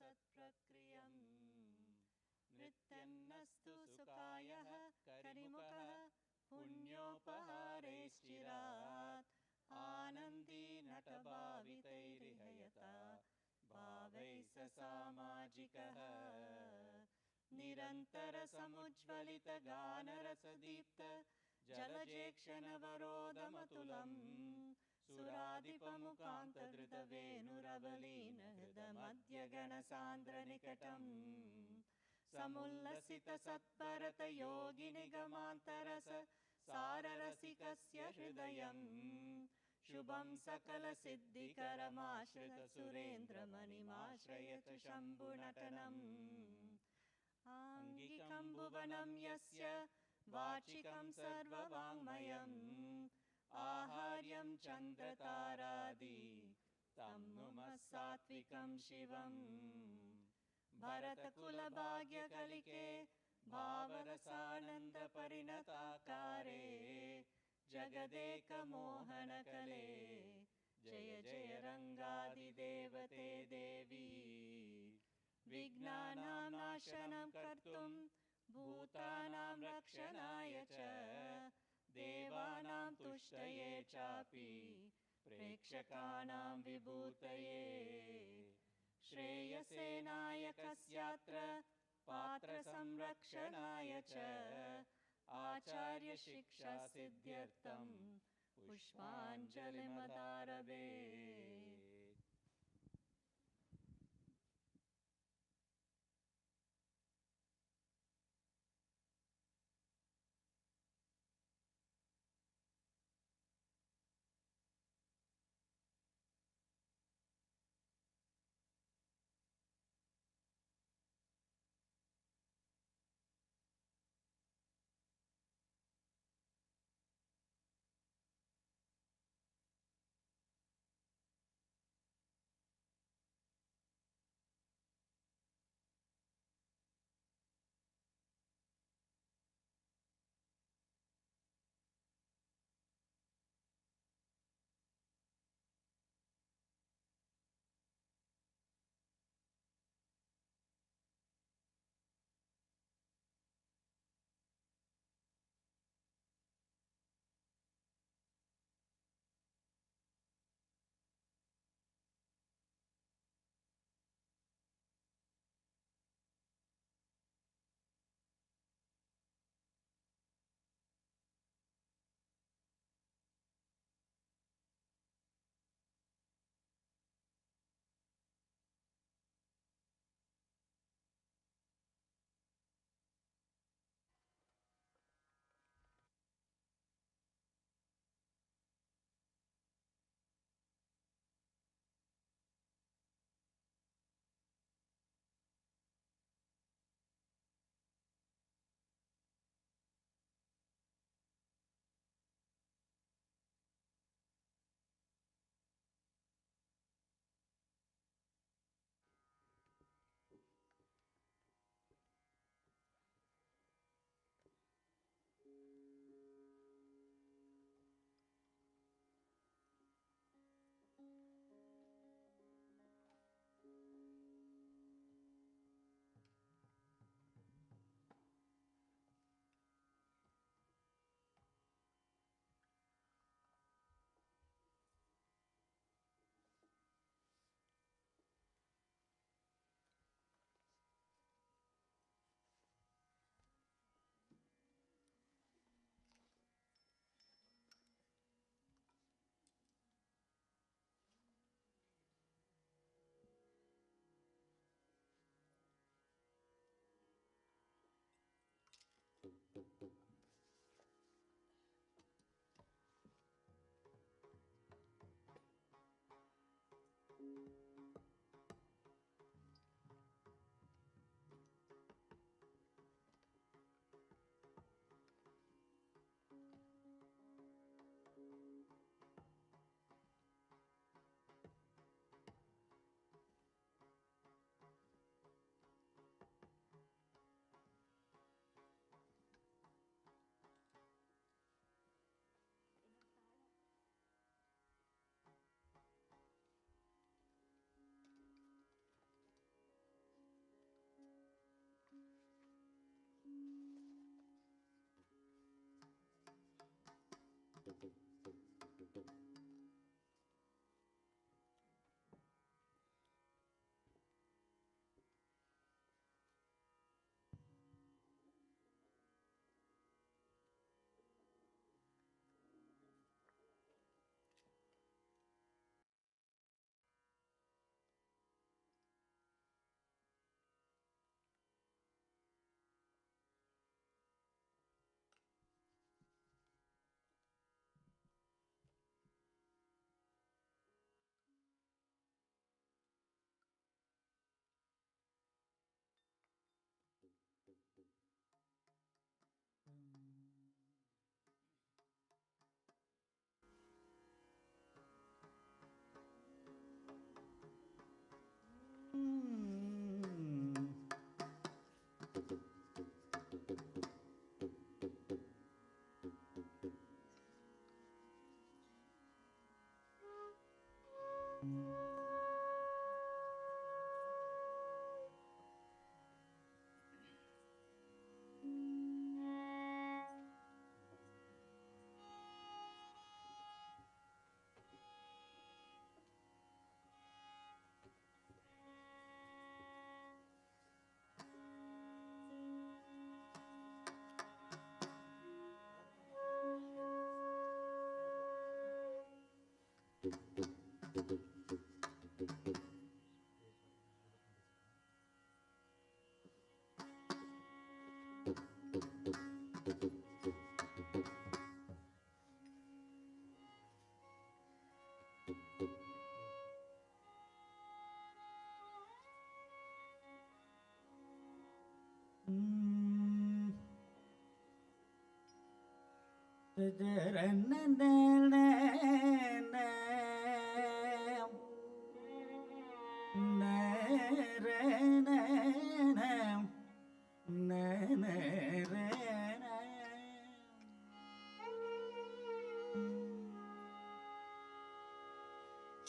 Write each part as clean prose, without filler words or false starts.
सत्प्रक्रियम् नृत्यन्नस्तु सुखायः करिमुखः पुण्योपहारैश्चिरात् आनन्दी नटभावितैरिहयता भावैः स सामाजिकः निरन्तर समुज्ज्वलित गानरसदीप्त जलजेक्षणवरोदमतुलम् सुराधिपमुकान्तधृतवेणुरवलीन हृदमध्य गणसान्द्रनिकटम् समुल्लसित सत्परत योगिनिगमान्तरस साररसिकस्य हृदयम् शुभं सकलसिद्धिकरमाश्रित सुरेन्द्रमणिमाश्रयत शम्भुनटनम् आङ्गिकं भुवनं यस्य वाचिकं सर्ववाङ्मयम् आहार्यं चन्द्रतारादि तं नुमः सात्विकं शिवम् भरतकुलभाग्यकलिके भावरसानन्दपरिणताकारे जगदेकमोहनकले जय जय रङ्गादिदेवते देवी विघ्नानां नाशनं कर्तुं भूतानां रक्षणाय च देवानां तुष्टये चापि प्रेक्षकाणां विभूतये श्रेयसे नायकस्यात्र पात्रसंरक्षणाय च आचार्यशिक्षासिद्ध्यर्थं पुष्पाञ्जलिमदारभे।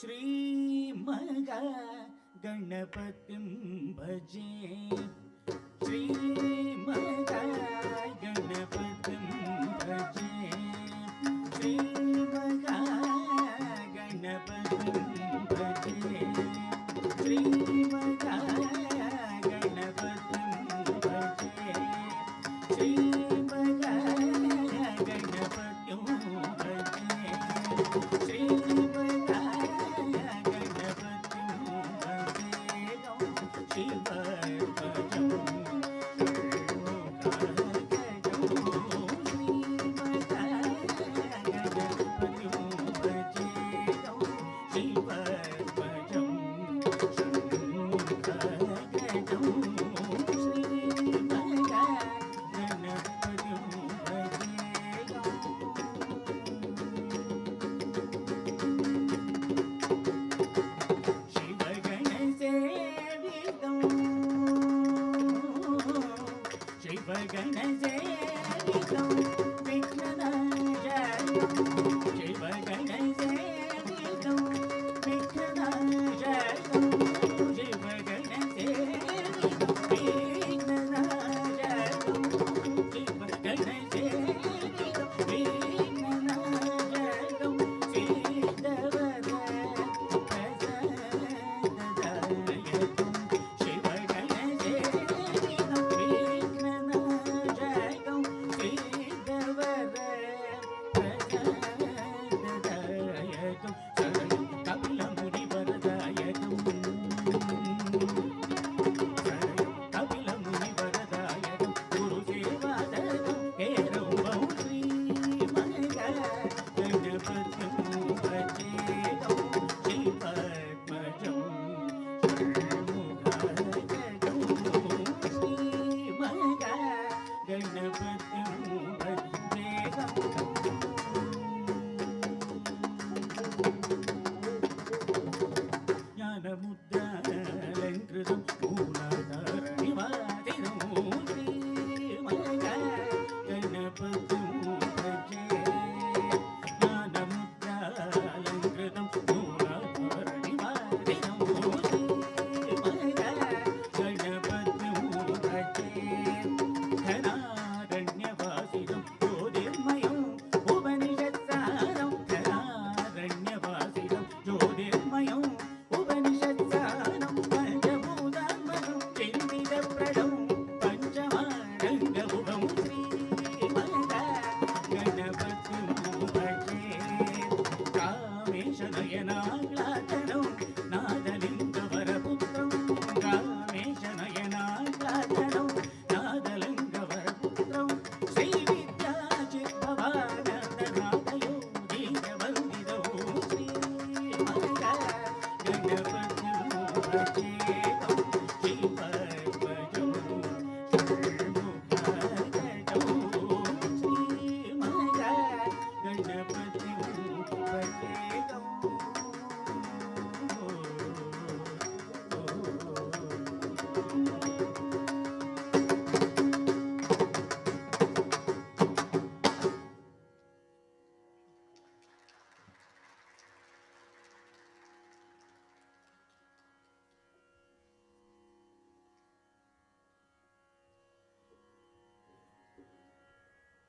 श्रीमगा गणपतिं भजे श्रीमगा गणपतिं भजे श्रीमगा गणपतिं भजे श्रीमगा गणपतिं भजे श्रीमगा गणपतिं भजे श्रीमगा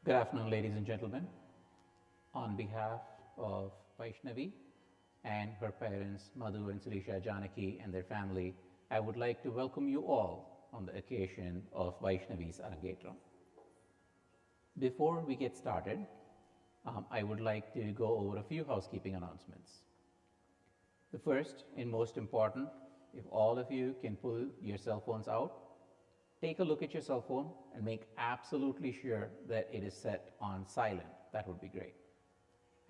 Good afternoon, ladies and gentlemen. On behalf of Vaishnavi and her parents, Madhu and Sirisha Janaki, and their family, I would like to welcome you all on the occasion of Vaishnavi's Arangetram. Before we get started, I would like to go over a few housekeeping announcements. The first and most important, if all of you can pull your cell phones out, take a look at your cell phone and make absolutely sure that it is set on silent. That would be great.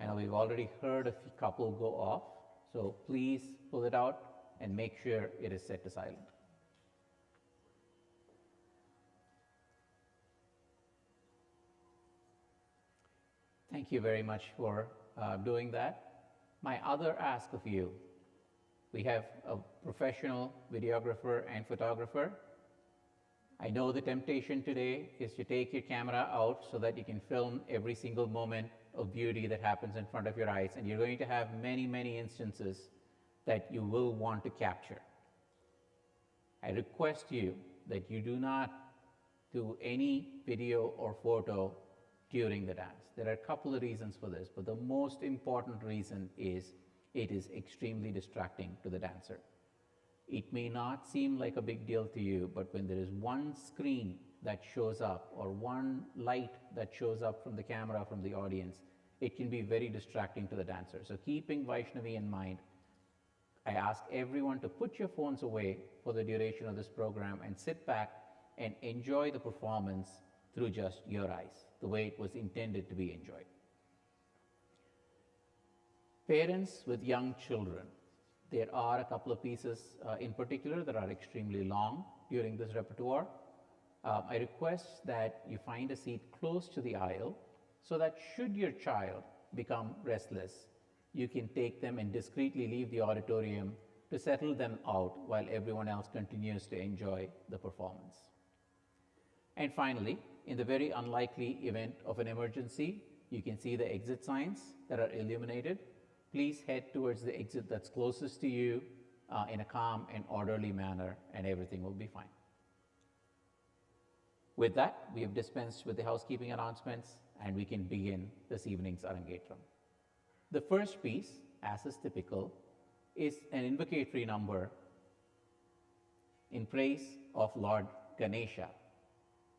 I know we've already heard a couple go off, so please pull it out and make sure it is set to silent. Thank you very much for doing that. My other ask of you, we have a professional videographer and photographer. I know the temptation today is to take your camera out so that you can film every single moment of beauty that happens in front of your eyes, and you're going to have many, many instances that you will want to capture. I request you that you do not do any video or photo during the dance. There are a couple of reasons for this, but the most important reason is it is extremely distracting to the dancer. It may not seem like a big deal to you, but when there is one screen that shows up or one light that shows up from the camera, from the audience, it can be very distracting to the dancer. So keeping Vaishnavi in mind, I ask everyone to put your phones away for the duration of this program and sit back and enjoy the performance through just your eyes, the way it was intended to be enjoyed. Parents with young children, there are a couple of pieces in particular that are extremely long during this repertoire. I request that you find a seat close to the aisle so that should your child become restless, you can take them and discreetly leave the auditorium to settle them out while everyone else continues to enjoy the performance. And finally, in the very unlikely event of an emergency, you can see the exit signs that are illuminated. Please head towards the exit that's closest to you in a calm and orderly manner, and everything will be fine. With that, we have dispensed with the housekeeping announcements, and we can begin this evening's Arangetram. The first piece, as is typical, is an invocatory number in praise of Lord Ganesha,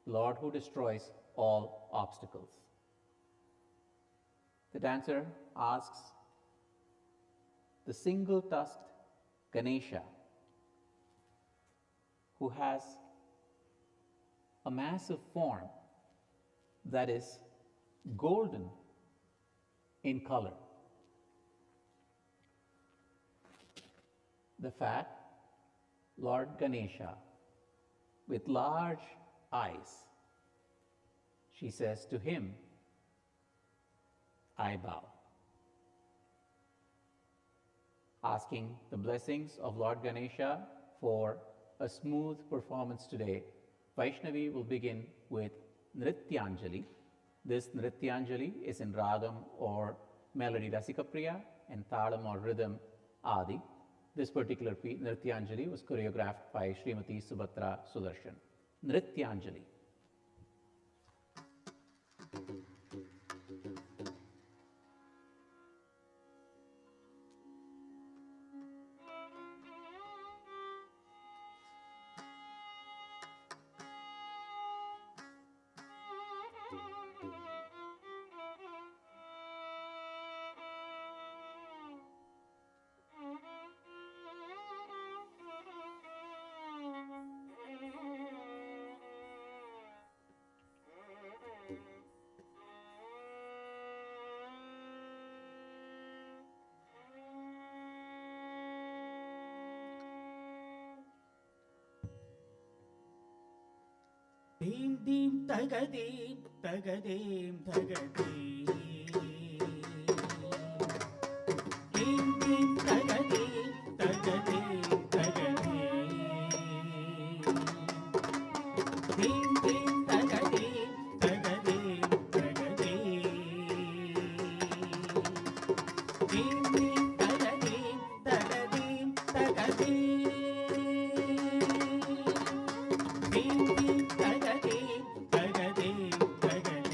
Lord who destroys all obstacles. The dancer asks the single-tusked Ganesha, who has a massive form that is golden in color. The fat Lord Ganesha with large eyes, she says to him, I bow. Asking the blessings of Lord Ganesha for a smooth performance today, Vaishnavi will begin with Nrityanjali. This Nrityanjali is in Ragam or melody Rasikapriya and Talam or rhythm Adi. This particular Nrityanjali was choreographed by Srimati Subhatra Sudarshan. Nrityanjali. Dim dim tagadim tagadim tagadim. Dim dim tagadim tagadim tagadim. Dim dim tagadim tagadim tagadim. Dim dim tagadim tagadim tagadim. Dim dim tagadim tagadim tagadim.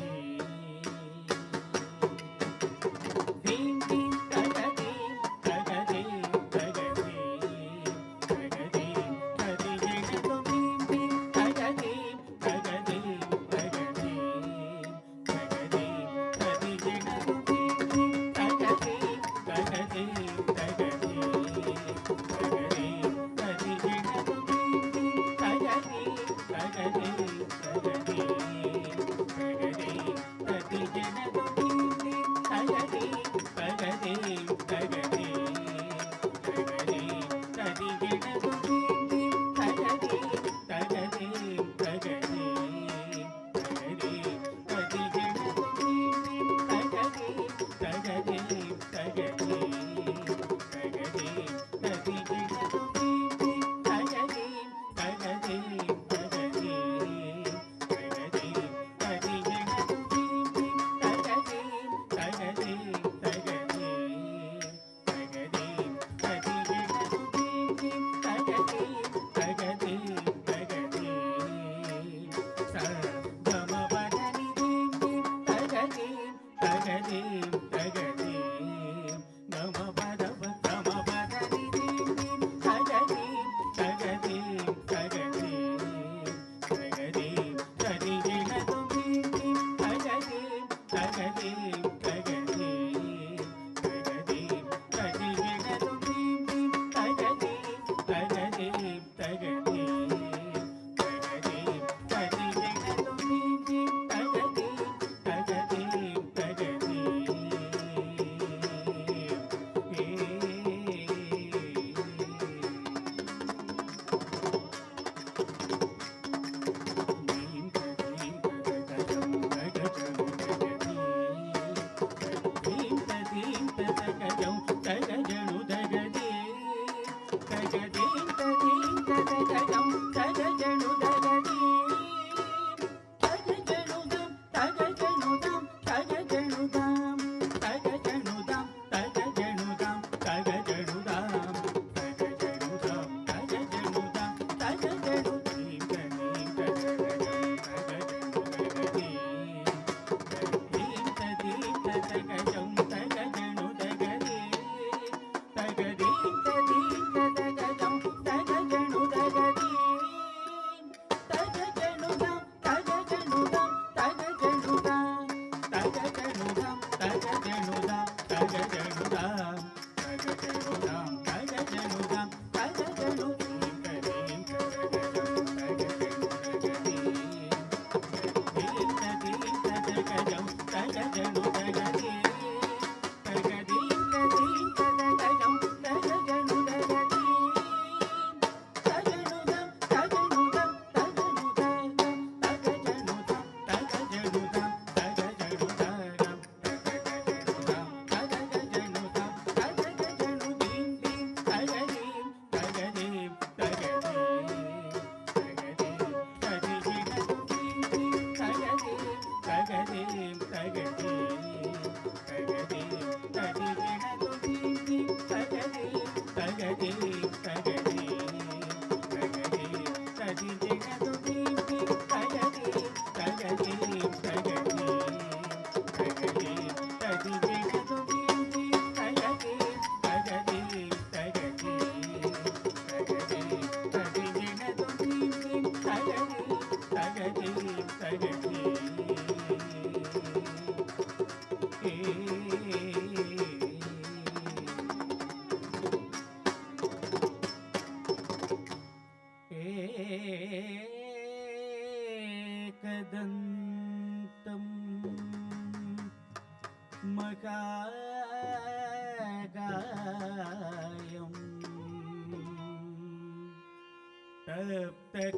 काञ्चन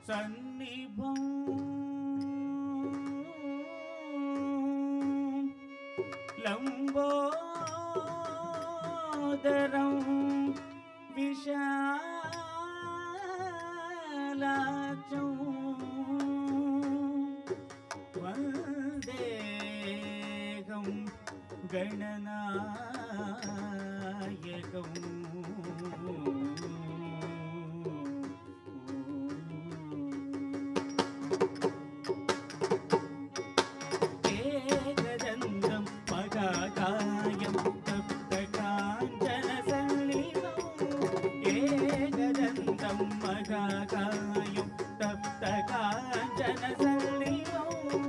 सन्निभं लम्बोदरं विशालाक्षं वन्देहं गणनायकम् एकदन्तं मगाकायं तप्तकाञ्चनसन्निभम् एकदन्तं मगाकायं तप्तकाञ्चनसन्निभम्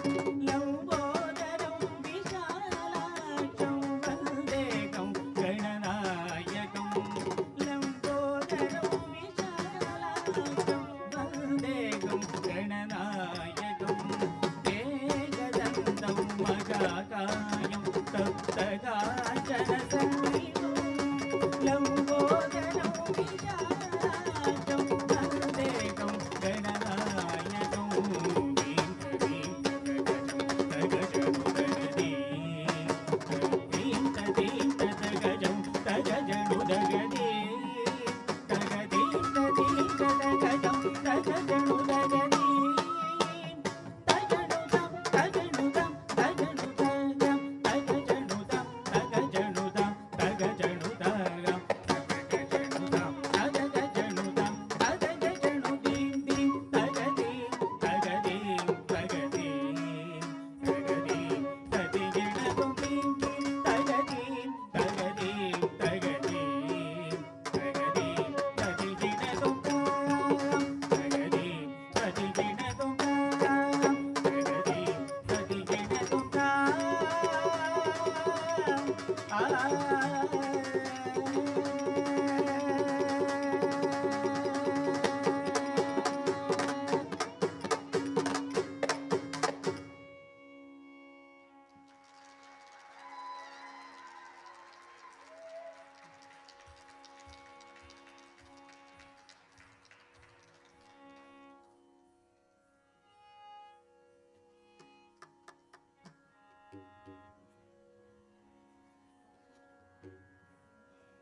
लम्बोदरं विशालाक्षं वन्देकं गणनायकं लम्बोदरं विशालाक्षं वन्देकं गणनायकम् एकदन्तं मगाकायं तप्तकाञ्चनसन्निभम् लम्बोदरं विशालाक्षं वन्देकं गणनायकं दीं तदीं तदगजं तगजनुदगदी तगदीं तदीं तदगजं तगजनुदगदी तगनुदं तगनुदं तगनुदगं तगजनुदं तगजनुदं तगजनुदगं तगजनुदं तगजनुदं तगजनुदीं दीं तगदीं तगदीं तगदीं तगदीं तदिगिणगं दीं दीं तगदीं तगदीं तगदीं तगदीं तदिगिणगं तगदीं तदिगिणगं तगदीं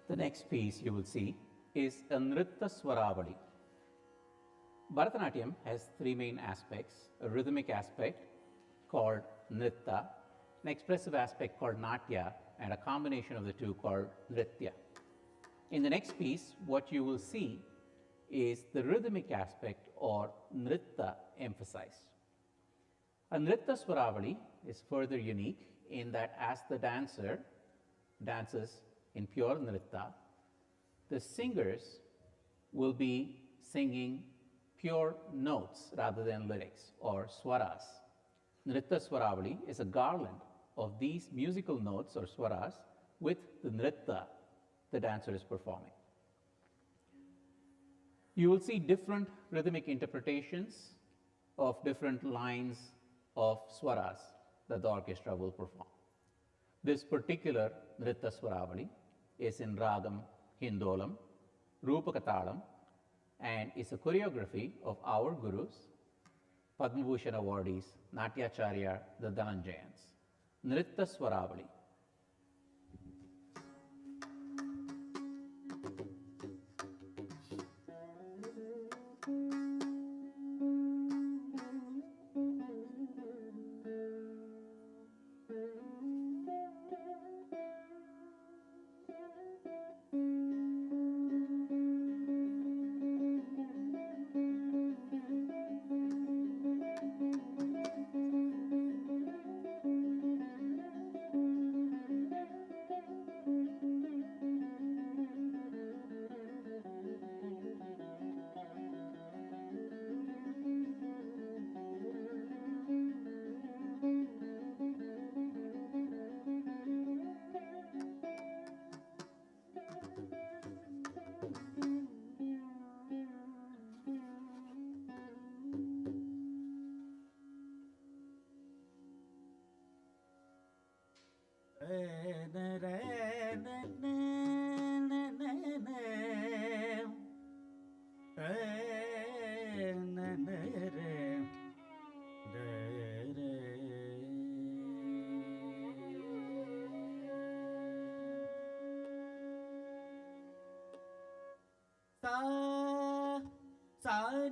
The next piece you will see is a Nritta Swaravali. Bharatanatyam has three main aspects: a rhythmic aspect called Nritta, an expressive aspect called Natya, and a combination of the two called Nritya. In the next piece, what you will see is the rhythmic aspect or Nritta emphasized. A Nritta Swaravali is further unique in that as the dancer dances in pure Nritta, the singers will be singing pure notes rather than lyrics or swaras. Nritta Swaravali is a garland of these musical notes or swaras with the Nritta the dancer is performing. You will see different rhythmic interpretations of different lines of swaras that the orchestra will perform. This particular Nritta Swaravali is in Ragam Hindolam, Rupakatalam, and is a choreography of our gurus, Padma Bhushan awardees, Natyacharya the Dhananjayans. Nritta Swaravali.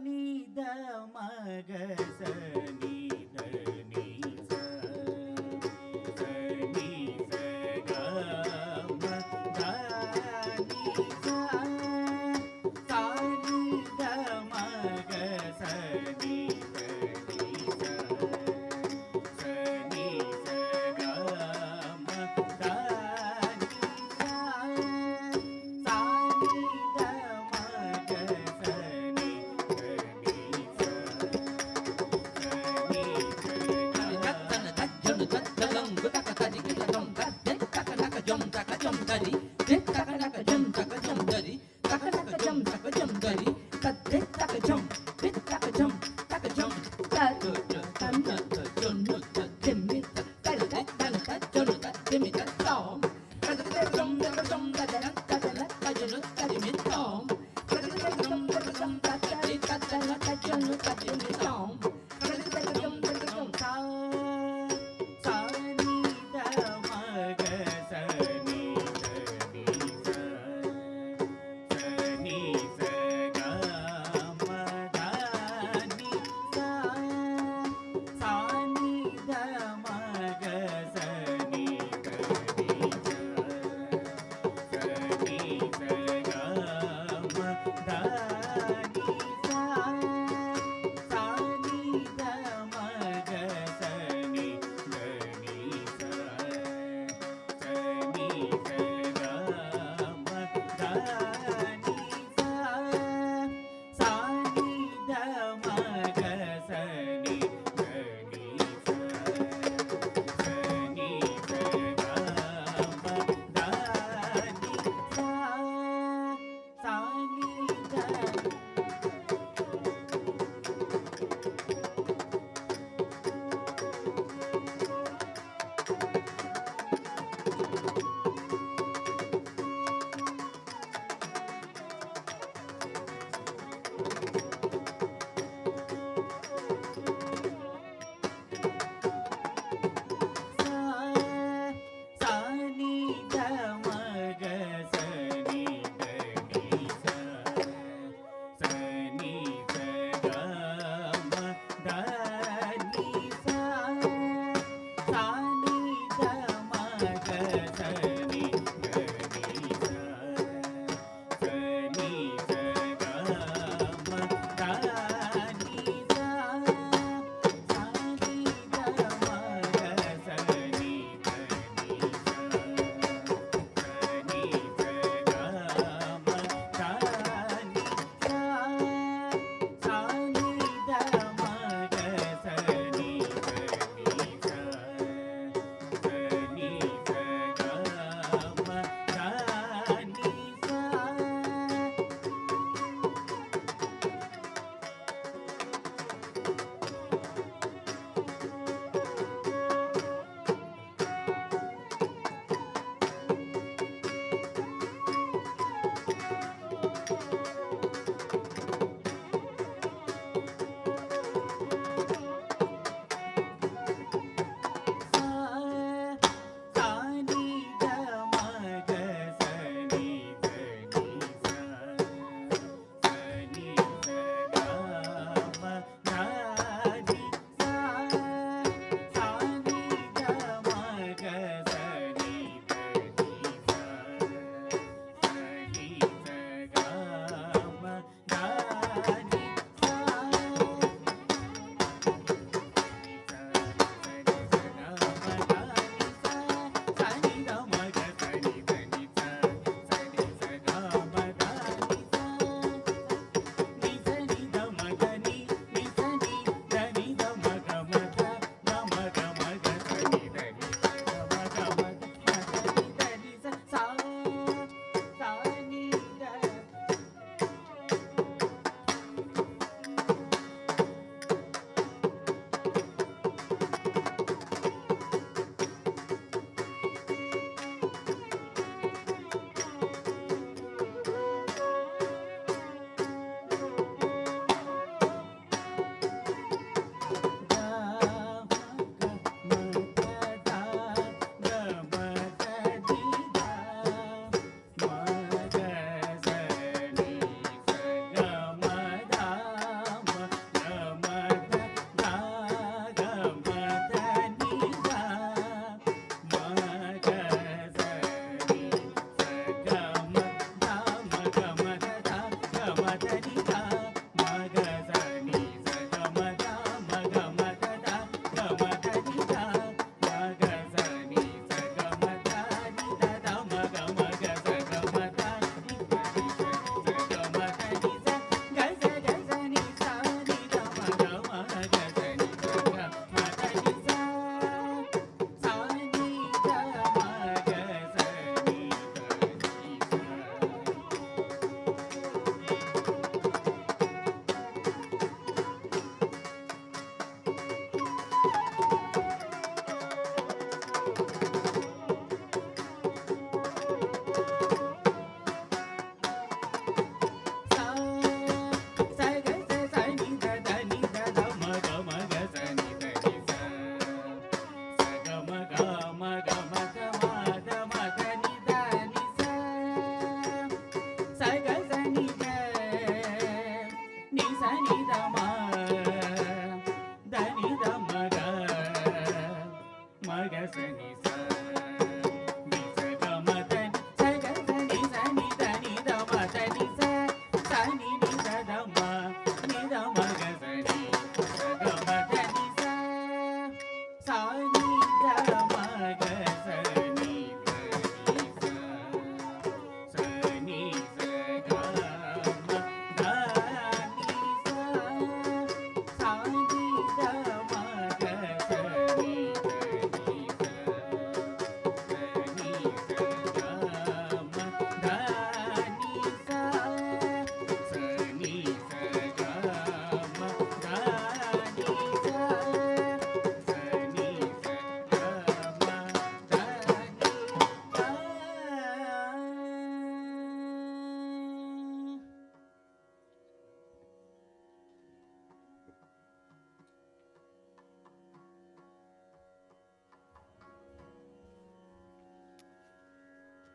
ni da ma ga sa ni da ni sa sa ni sa ga ma da ni sa sa ni da ma ga sa ni da ni sa sa ni sa ga ma da ni sa sa ni da ma ga sa ni da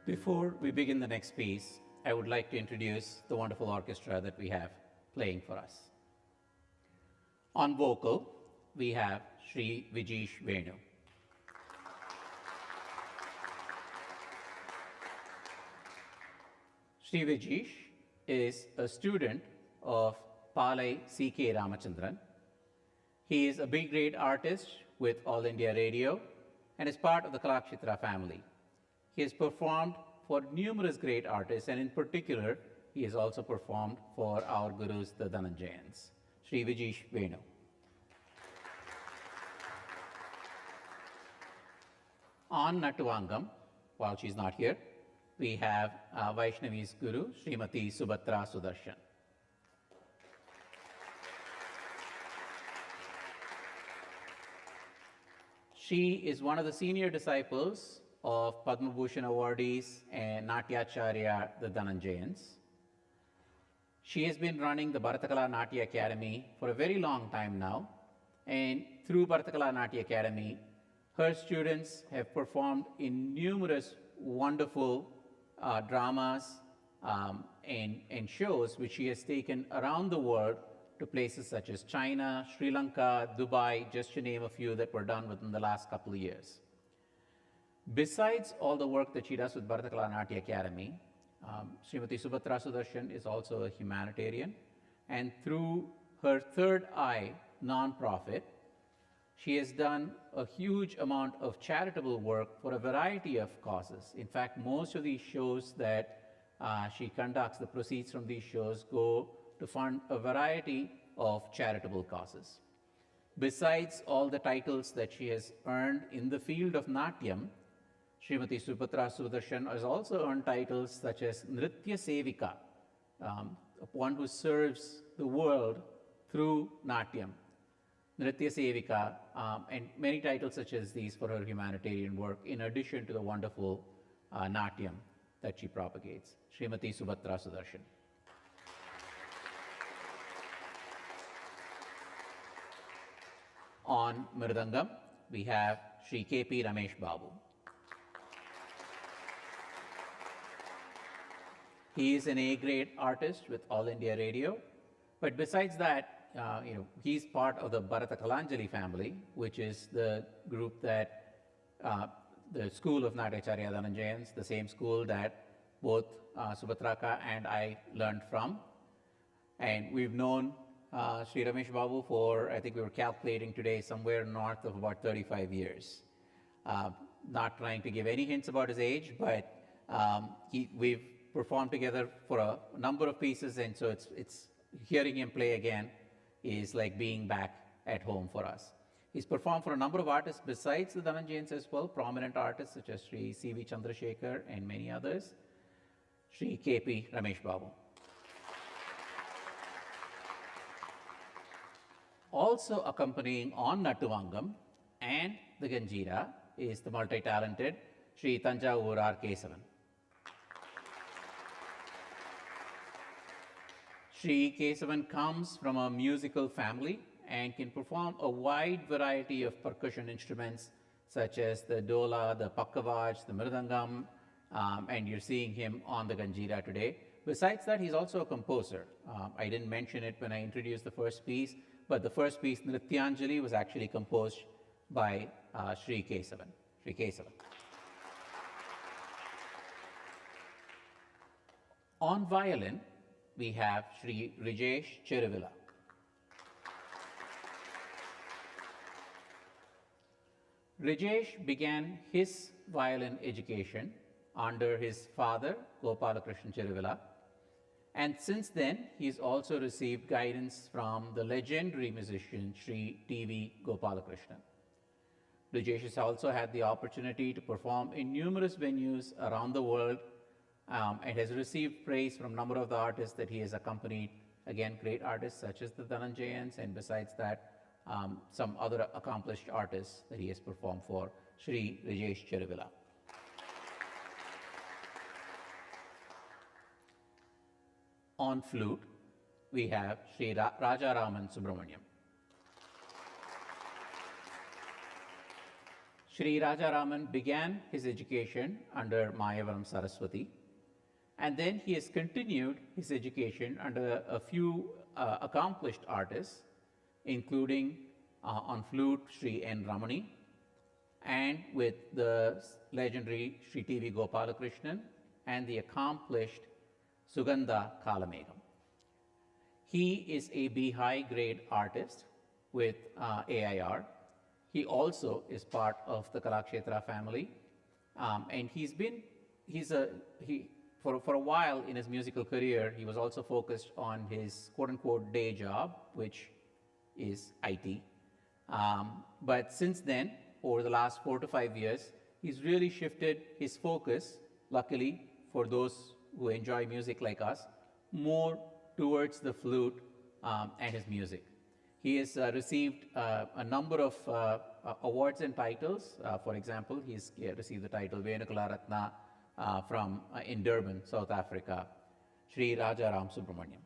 Before we begin the next piece, I would like to introduce the wonderful orchestra that we have playing for us. On vocal, we have Sri Vijesh Venu. Sri Vijesh is a student of Palai C.K. Ramachandran. He is a B-grade artist with All India Radio and is part of the Kalakshetra family. He has performed for numerous great artists, and in particular, he has also performed for our gurus, the Dhananjayans. Sri Vijesh Venu. On Natuvangam, while she's not here, we have Vaishnavi's guru, Srimati Subhatra Sudarshan. She is one of the senior disciples of Padma Bhushan awardees and Natyacharya, the Dhananjayans. She has been running the Bharatakala Natya Academy for a very long time now, and through Bharatakala Natya Academy, her students have performed in numerous wonderful dramas and shows which she has taken around the world to places such as China, Sri Lanka, Dubai, just to name a few that were done within the last couple of years. Besides all the work that she does with Bharatakala Natya Academy, Srimati Subhatra Sudarshan is also a humanitarian, and through her Third Eye nonprofit, she has done a huge amount of charitable work for a variety of causes. In fact, most of these shows that she conducts, the proceeds from these shows go to fund a variety of charitable causes. Besides all the titles that she has earned in the field of Natyam, Srimati Subhatra Sudarshan has also earned titles such as Nritya Sevika, one who serves the world through Natyam. Nritya Sevika, and many titles such as these for her humanitarian work, in addition to the wonderful Natyam that she propagates. Srimati Subhatra Sudarshan. On Mridangam, we have Sri K.P. Ramesh Babu. He is an A-grade artist with All India Radio, but besides that, he's part of the Bharata Kalanjali family, which is the group that, the school of Natyacharya Dhananjayans, the same school that both Subhatraka and I learned from. And we've known Sri Ramesh Babu for, I think we were calculating today, somewhere north of about 35 years. Not trying to give any hints about his age, but we've performed together for a number of pieces, and so it's hearing him play again is like being back at home for us. He's performed for a number of artists besides the Dhananjayans as well, prominent artists such as Sri C.V. Chandrasekhar and many others. Sri K.P. Ramesh Babu. Also accompanying on Natuvangam and the Ganjira is the multi-talented Sri Tanjavur R. Kesavan. Sri Kesavan comes from a musical family and can perform a wide variety of percussion instruments such as the dola, the pakkavaj, the mridangam, and you're seeing him on the ganjira today. Besides that, he's also a composer. I didn't mention it when I introduced the first piece, but the first piece, Nrityanjali, was actually composed by Sri Kesavan. Sri Kesavan. On violin, we have Sri Rijesh Chiruvilla. Rijesh began his violin education under his father, Gopalakrishnan Chiruvilla, and since then, he's also received guidance from the legendary musician Sri T.V. Gopalakrishnan. Rijesh has also had the opportunity to perform in numerous venues around the world and has received praise from a number of the artists that he has accompanied. Again, great artists such as the Dhananjayans, and besides that, some other accomplished artists that he has performed for, Sri Rijesh Chiruvilla. On flute, we have Sri Rajaraman Subramaniam. Sri Rajaraman began his education under Mayavaram Saraswati, and then he has continued his education under a few accomplished artists, including on flute Sri N. Ramani, and with the legendary Sri T.V. Gopalakrishnan and the accomplished Sugandha Kalamegam. He is a B-high grade artist with AIR. He also is part of the Kalakshetra family, and for a while in his musical career, he was also focused on his quote-unquote day job, which is IT. But since then, over the last 4 to 5 years, he's really shifted his focus, luckily for those who enjoy music like us, more towards the flute and his music. He has received a number of awards and titles. For example, he's received the title Venukula Ratna in Durban, South Africa, Sri Rajaram Subramaniam.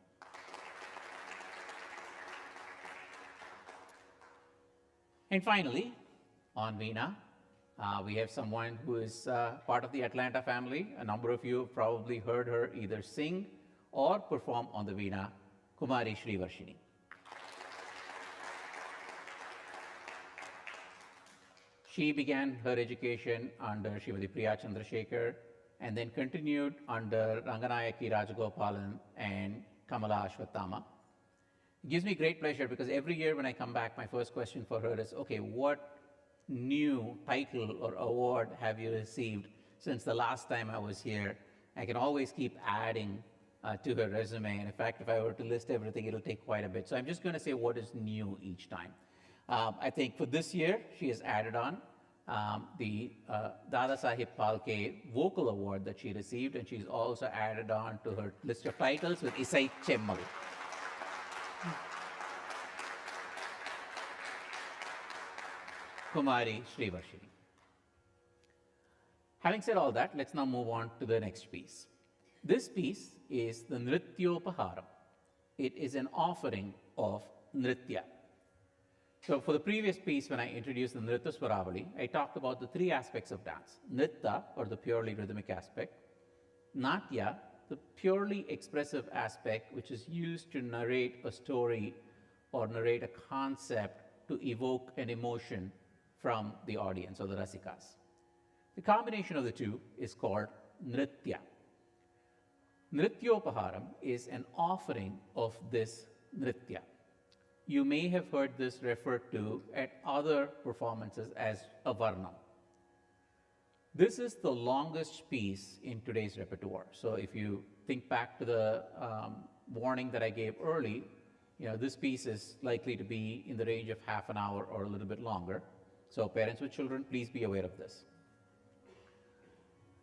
And finally, on Veena, we have someone who is part of the Atlanta family. A number of you have probably heard her either sing or perform on the Veena, Kumari Srivarshini. She began her education under Srimati Priya Chandrasekhar and then continued under Ranganayaki Rajagopalan and Kamala Ashwatthama. It gives me great pleasure because every year when I come back, my first question for her is, okay, what new title or award have you received since the last time I was here? I can always keep adding to her resume. And in fact, if I were to list everything, it'll take quite a bit. So I'm just going to say what is new each time. I think for this year, she has added on the Dada Sahib Phalke Vocal Award that she received, and she's also added on to her list of titles with Isai Chemmal. Kumari Srivarshini. Having said all that, let's now move on to the next piece. This piece is the Nrityopaharam. It is an offering of Nritya. So for the previous piece, when I introduced the Nritya Swaravali, I talked about the 3 aspects of dance. Nritta, or the purely rhythmic aspect. Natya, the purely expressive aspect, which is used to narrate a story or narrate a concept to evoke an emotion from the audience or the rasikas. The combination of the two is called Nritya. Nrityopaharam is an offering of this Nritya. You may have heard this referred to at other performances as a Varnam. This is the longest piece in today's repertoire. So if you think back to the warning that I gave early, this piece is likely to be in the range of half an hour or a little bit longer. So parents with children, please be aware of this.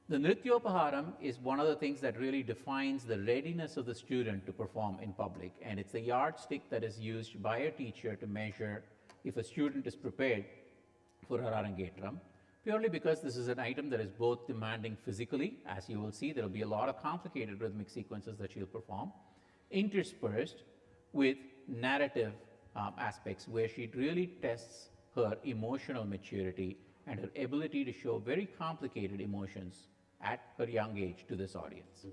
The Nrityopaharam is one of the things that really defines the readiness of the student to perform in public, and it's a yardstick that is used by a teacher to measure if a student is prepared for her Arangetram. purely because this is an item that is both demanding physically, as you will see, there will be a lot of complicated rhythmic sequences that she'll perform, interspersed with narrative aspects where she really tests her emotional maturity and her ability to show very complicated emotions at her young age to this audience.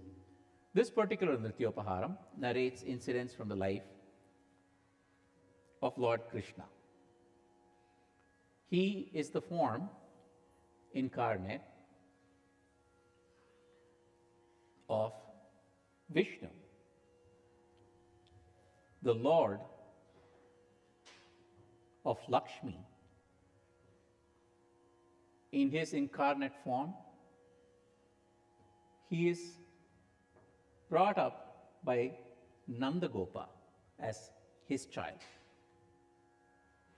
This particular Nrityopaharam narrates incidents from the life of Lord Krishna. He is the form incarnate of Vishnu, the Lord of Lakshmi. In his incarnate form, he is brought up by Nandagopa as his child.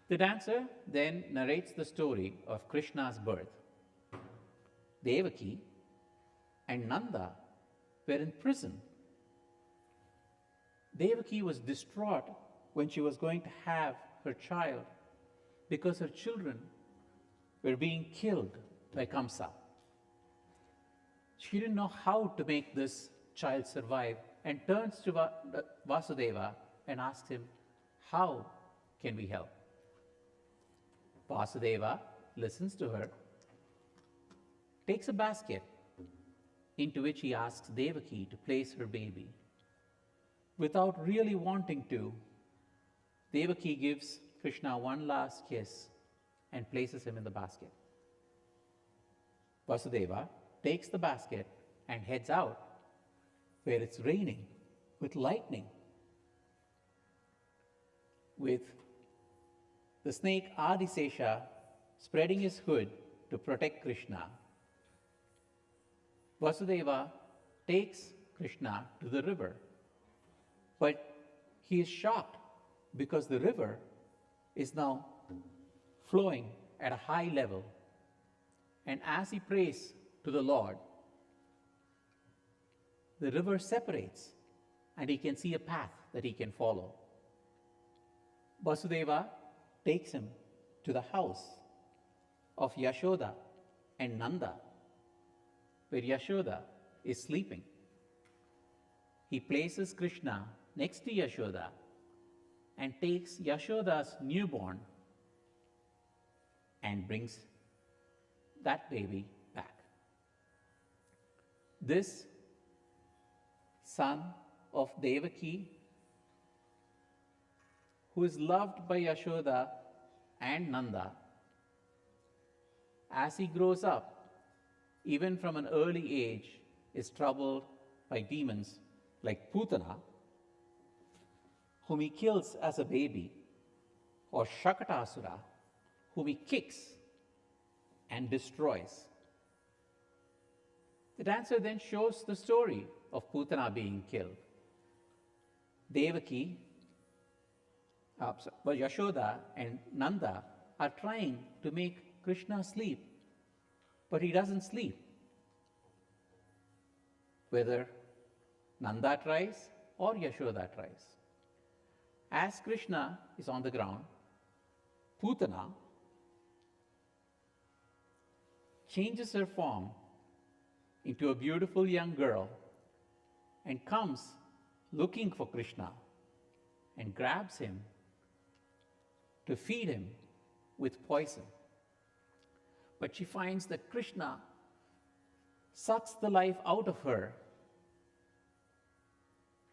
The dancer then narrates the story of Krishna's birth. Devaki and Nanda were in prison. Devaki was distraught when she was going to have her child because her children were being killed by Kamsa. She didn't know how to make this child survive and turns to Vasudeva and asks him, "How can we help?" Vasudeva listens to her, takes a basket into which he asks Devaki to place her baby. Without really wanting to, Devaki gives Krishna one last kiss and places him in the basket. Vasudeva takes the basket and heads out where it's raining with lightning, with the snake Adisesha spreading his hood to protect Krishna. Vasudeva takes Krishna to the river, but he is shocked because the river is now flowing at a high level. And as he prays to the Lord, the river separates and he can see a path that he can follow. Vasudeva takes him to the house of Yashoda and Nanda, where Yashoda is sleeping. He places Krishna next to Yashoda and takes Yashoda's newborn and brings that baby back. This son of Devaki, who is loved by Yashoda and Nanda, as he grows up, even from an early age, is troubled by demons like Putana, whom he kills as a baby, or Shakatasura, whom he kicks and destroys. The dancer then shows the story of Putana being killed. Devaki, Yashoda and Nanda are trying to make Krishna sleep, but he doesn't sleep. Whether Nanda tries or Yashoda tries. As Krishna is on the ground, Putana changes her form into a beautiful young girl and comes looking for Krishna and grabs him to feed him with poison. But she finds that Krishna sucks the life out of her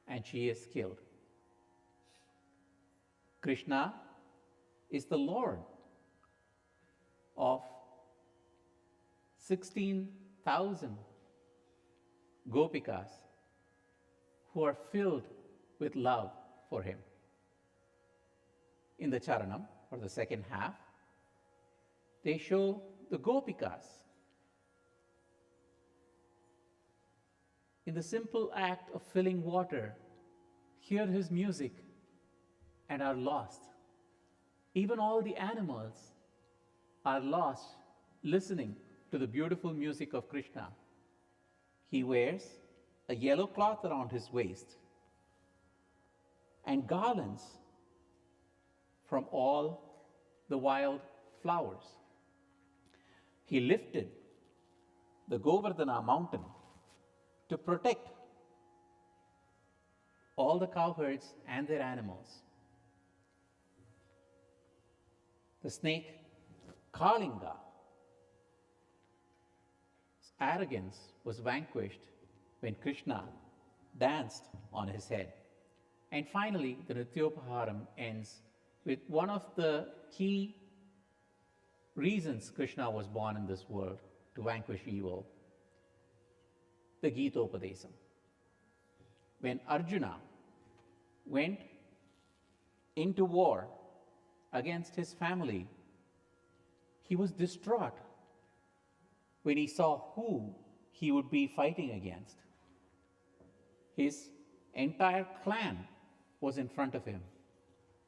and she is killed. Krishna is the Lord of 16,000 gopikas who are filled with love for him. In the Charanam, or the second half, they show the gopikas in the simple act of filling water, hear his music, and are lost. Even all the animals are lost listening to the beautiful music of Krishna. He wears a yellow cloth around his waist and garlands from all the wild flowers. he lifted the Govardhana mountain to protect all the cowherds and their animals. The snake Kalinga's arrogance was vanquished when Krishna danced on his head. And finally, the Nrityopaharam ends with one of the key reasons Krishna was born in this world, to vanquish evil, the Gitopadesam. When Arjuna went into war against his family, he was distraught when he saw who he would be fighting against. His entire clan was in front of him,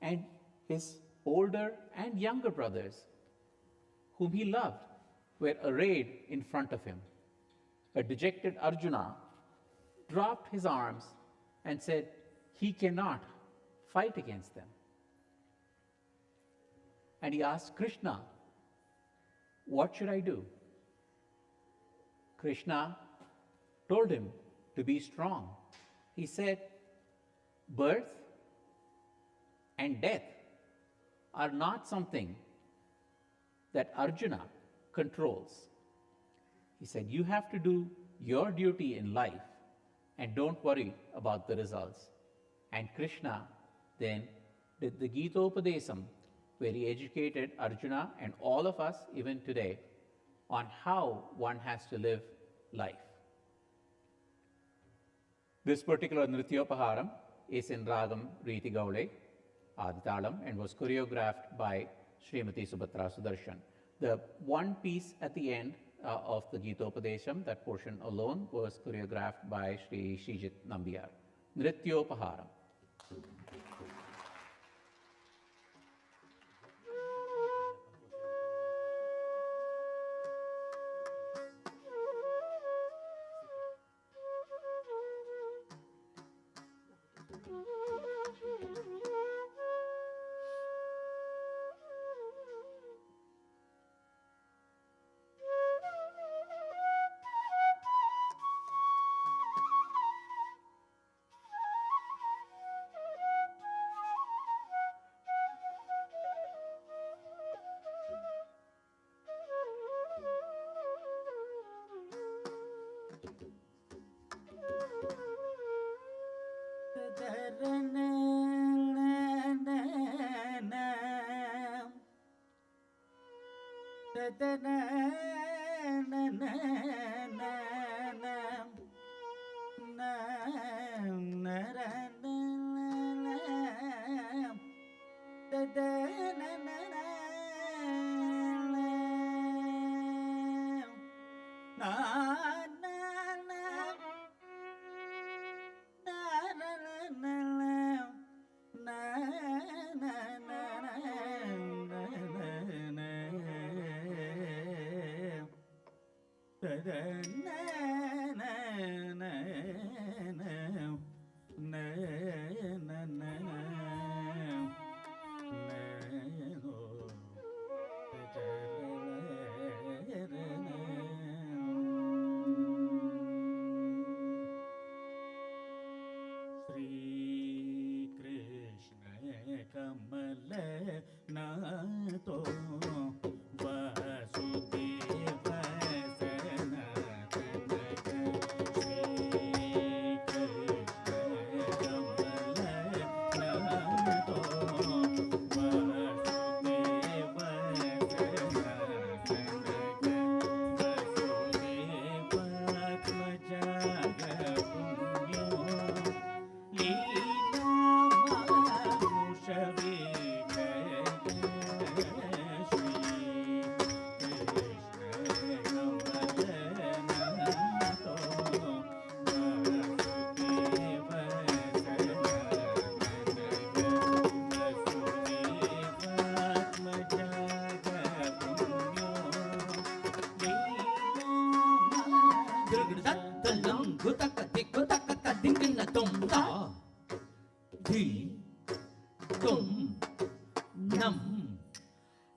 and his older and younger brothers, whom he loved, were arrayed in front of him. A dejected Arjuna dropped his arms and said, he cannot fight against them. And he asked Krishna, what should I do? Krishna told him to be strong. He said, birth and death are not something that Arjuna controls. He said, you have to do your duty in life and don't worry about the results. And Krishna then did the Gitopadesam, where he educated Arjuna and all of us even today on how one has to live life. This particular Nrityopaharam is in Ragam Riti Gaule, Aditalam, and was choreographed by Srimati Subhatra Sudarshan. The one piece at the end of the Gitopadesham, that portion alone, was choreographed by Sri Srijit Nambiyar. Nrityopaharam.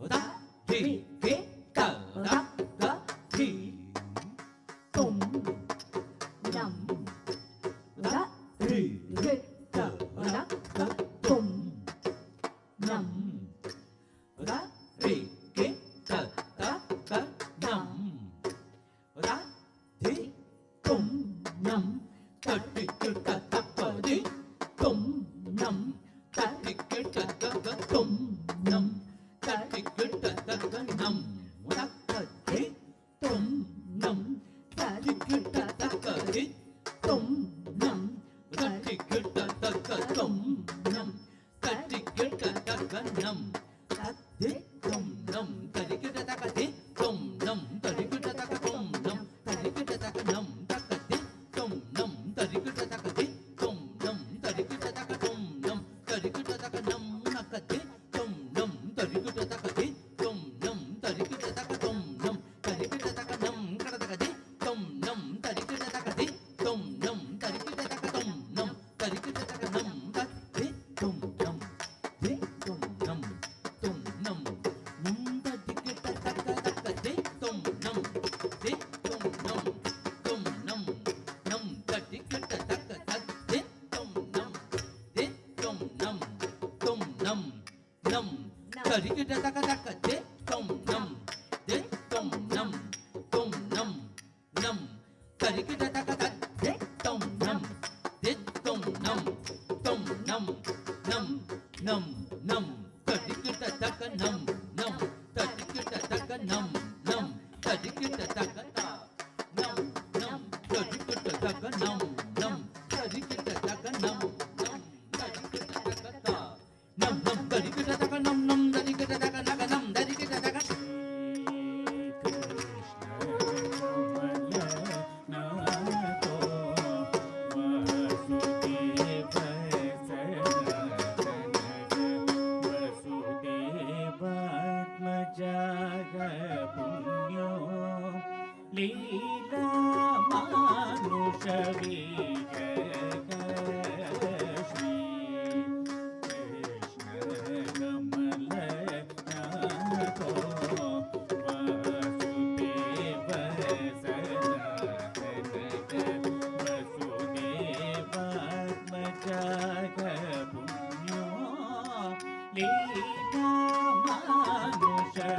Da, di, ge, da, da, da. Tarikita taka taka de tom nam. De tom nam. Tom nam. Nam. Tarikita taka taka de tom nam. De tom nam. Tom nam. Nam. Nam. Nam. Tarikita taka nam. Nam. Tarikita taka nam. Nam. Tarikita taka ta. Nam. Nam. Tarikita taka nam. Nam. Tarikita taka nam. Nam. Tarikita taka ta. Nam. Nam. Tarikita taka nam. Nam. Tarikita taka taka nam. Tarikita taka. Leela Manusha Shri Krishna Kamala Nato Vasudeva Sanatana Vasudeva Atmajaga Punyo Leela Manusha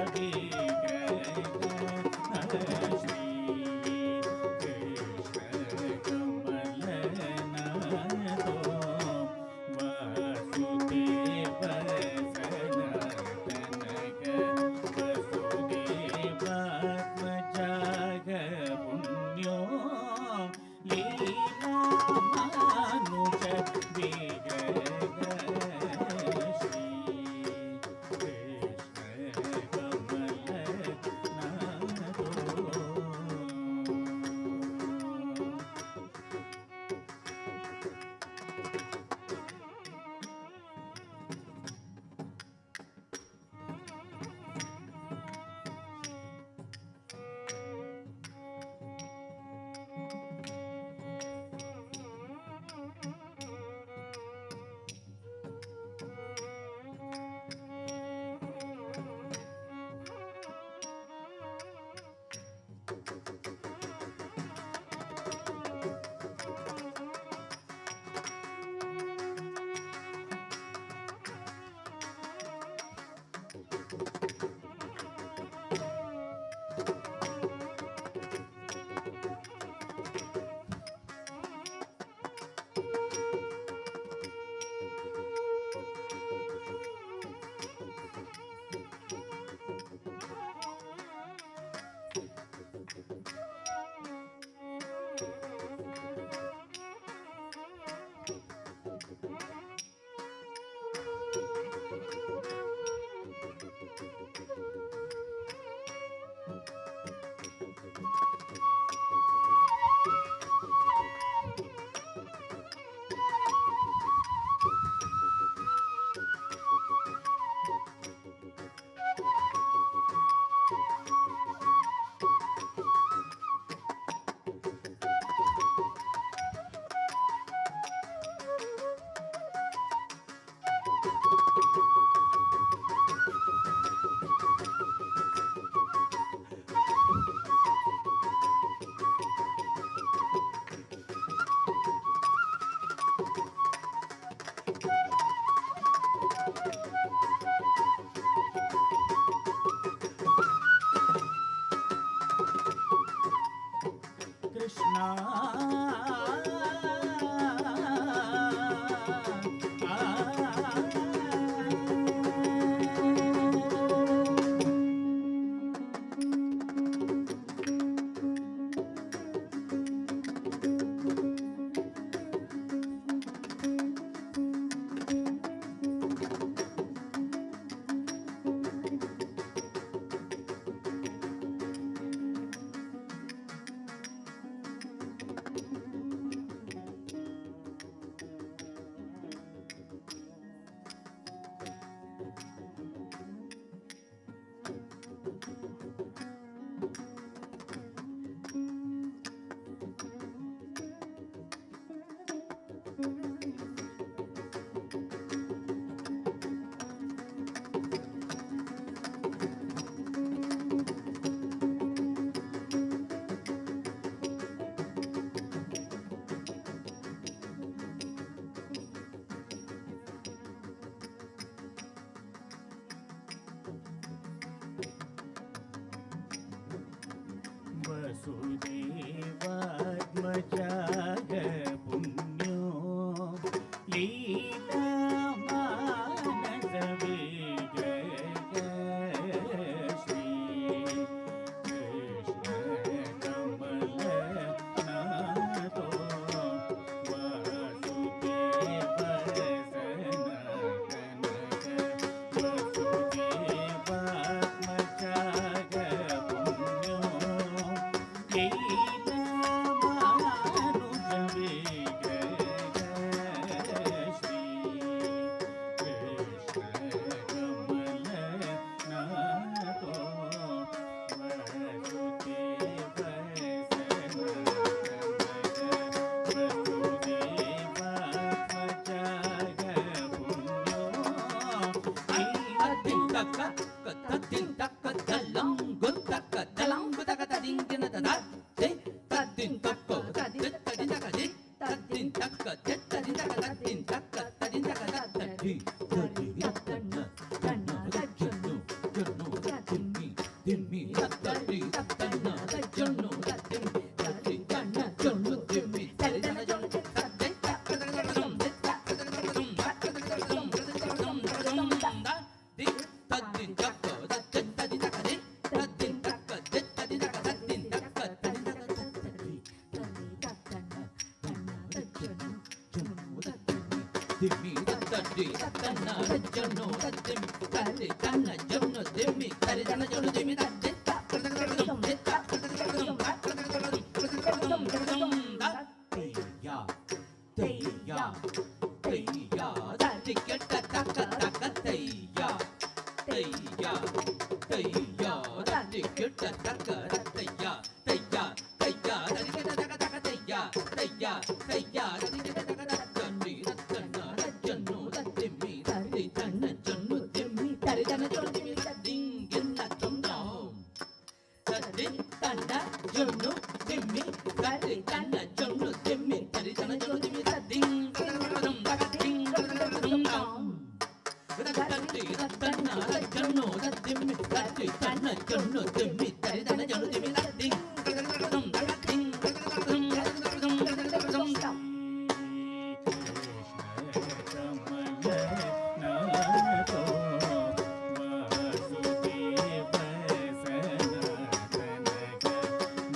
वसुदेवात्मजाग पुण्यो लीला मानस विग्रह श्री कृष्ण कमल नाथो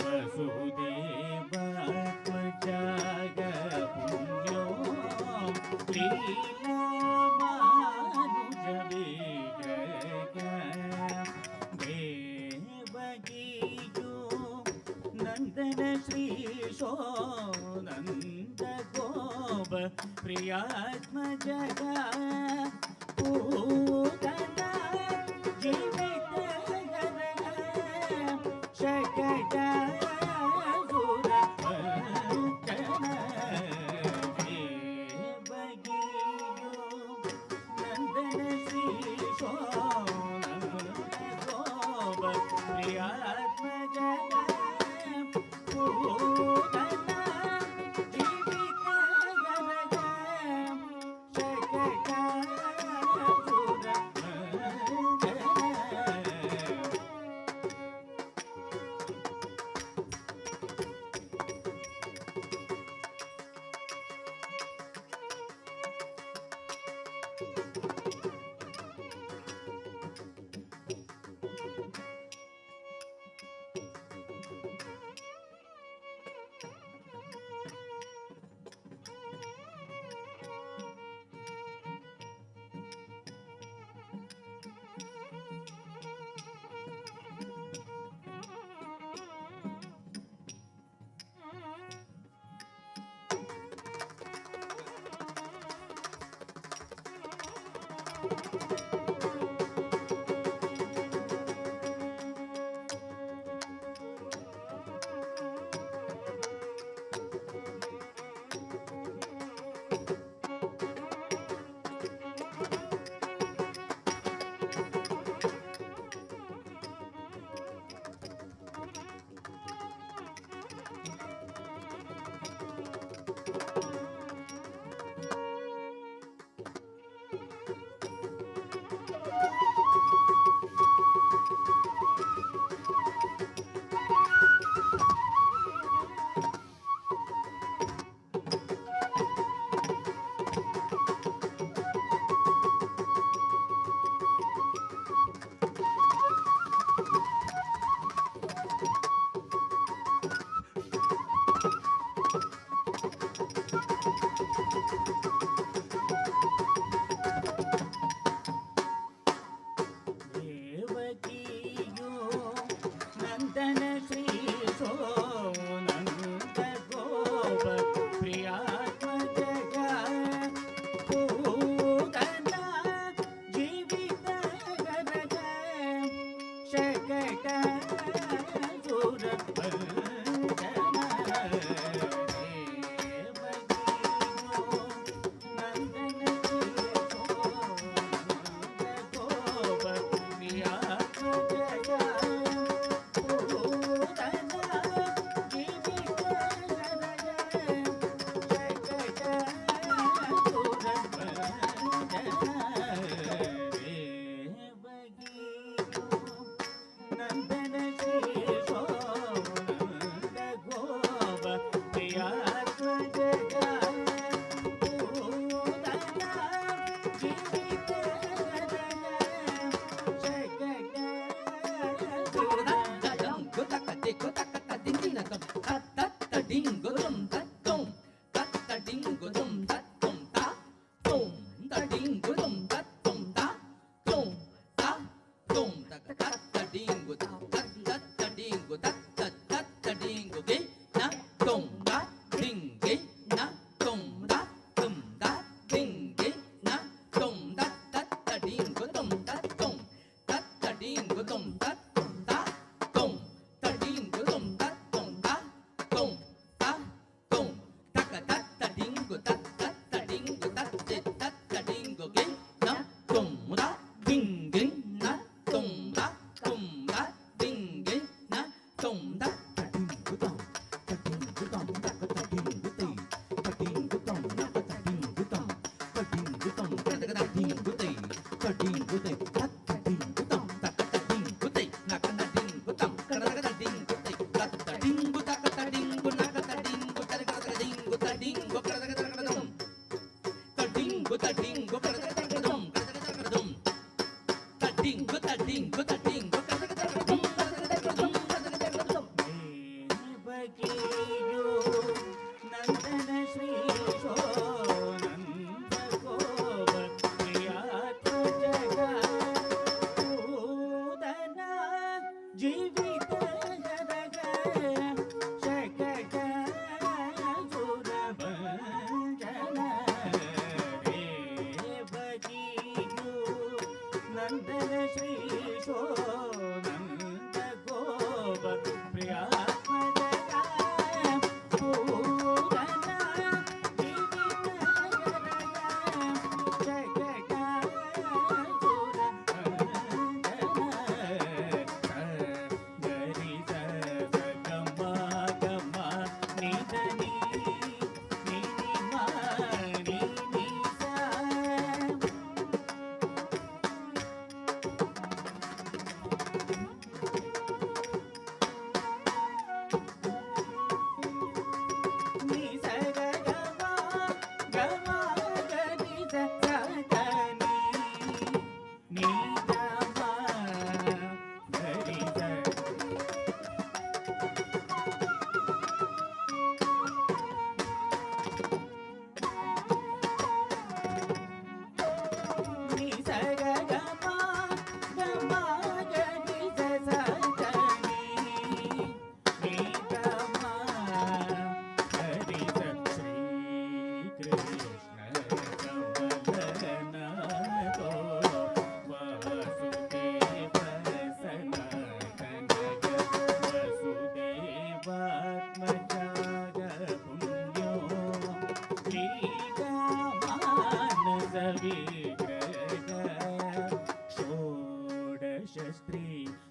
वसुदेव वसुदेवात्मजाग पुण्यो लीला मानुष विग्रह श्री कृष्ण कमल नाथो वसुदेवात्मजाग प्रियात्मजगा पूतना जीवित शकटा प्रियात्मजगा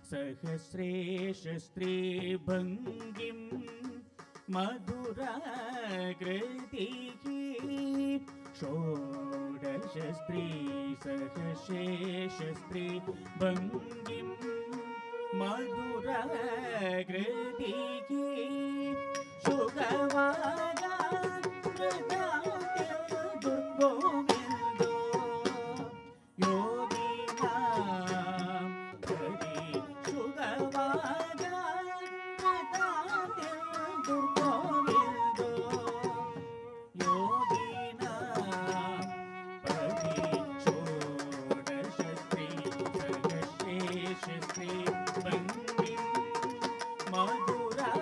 सहस्रेशस्त्री भङ्गिं मधुराकृतिः षोडशस्त्री सहस्रेशस्त्री भङ्गिं मधुराकृतिः सुखवागा दुर्गोविन्दो योगिनां हरि सुखवागा दुर्गोविन्दो योगिनां हरि षोडशस्त्री सहस्रेशस्त्री भङ्गिं मधुरा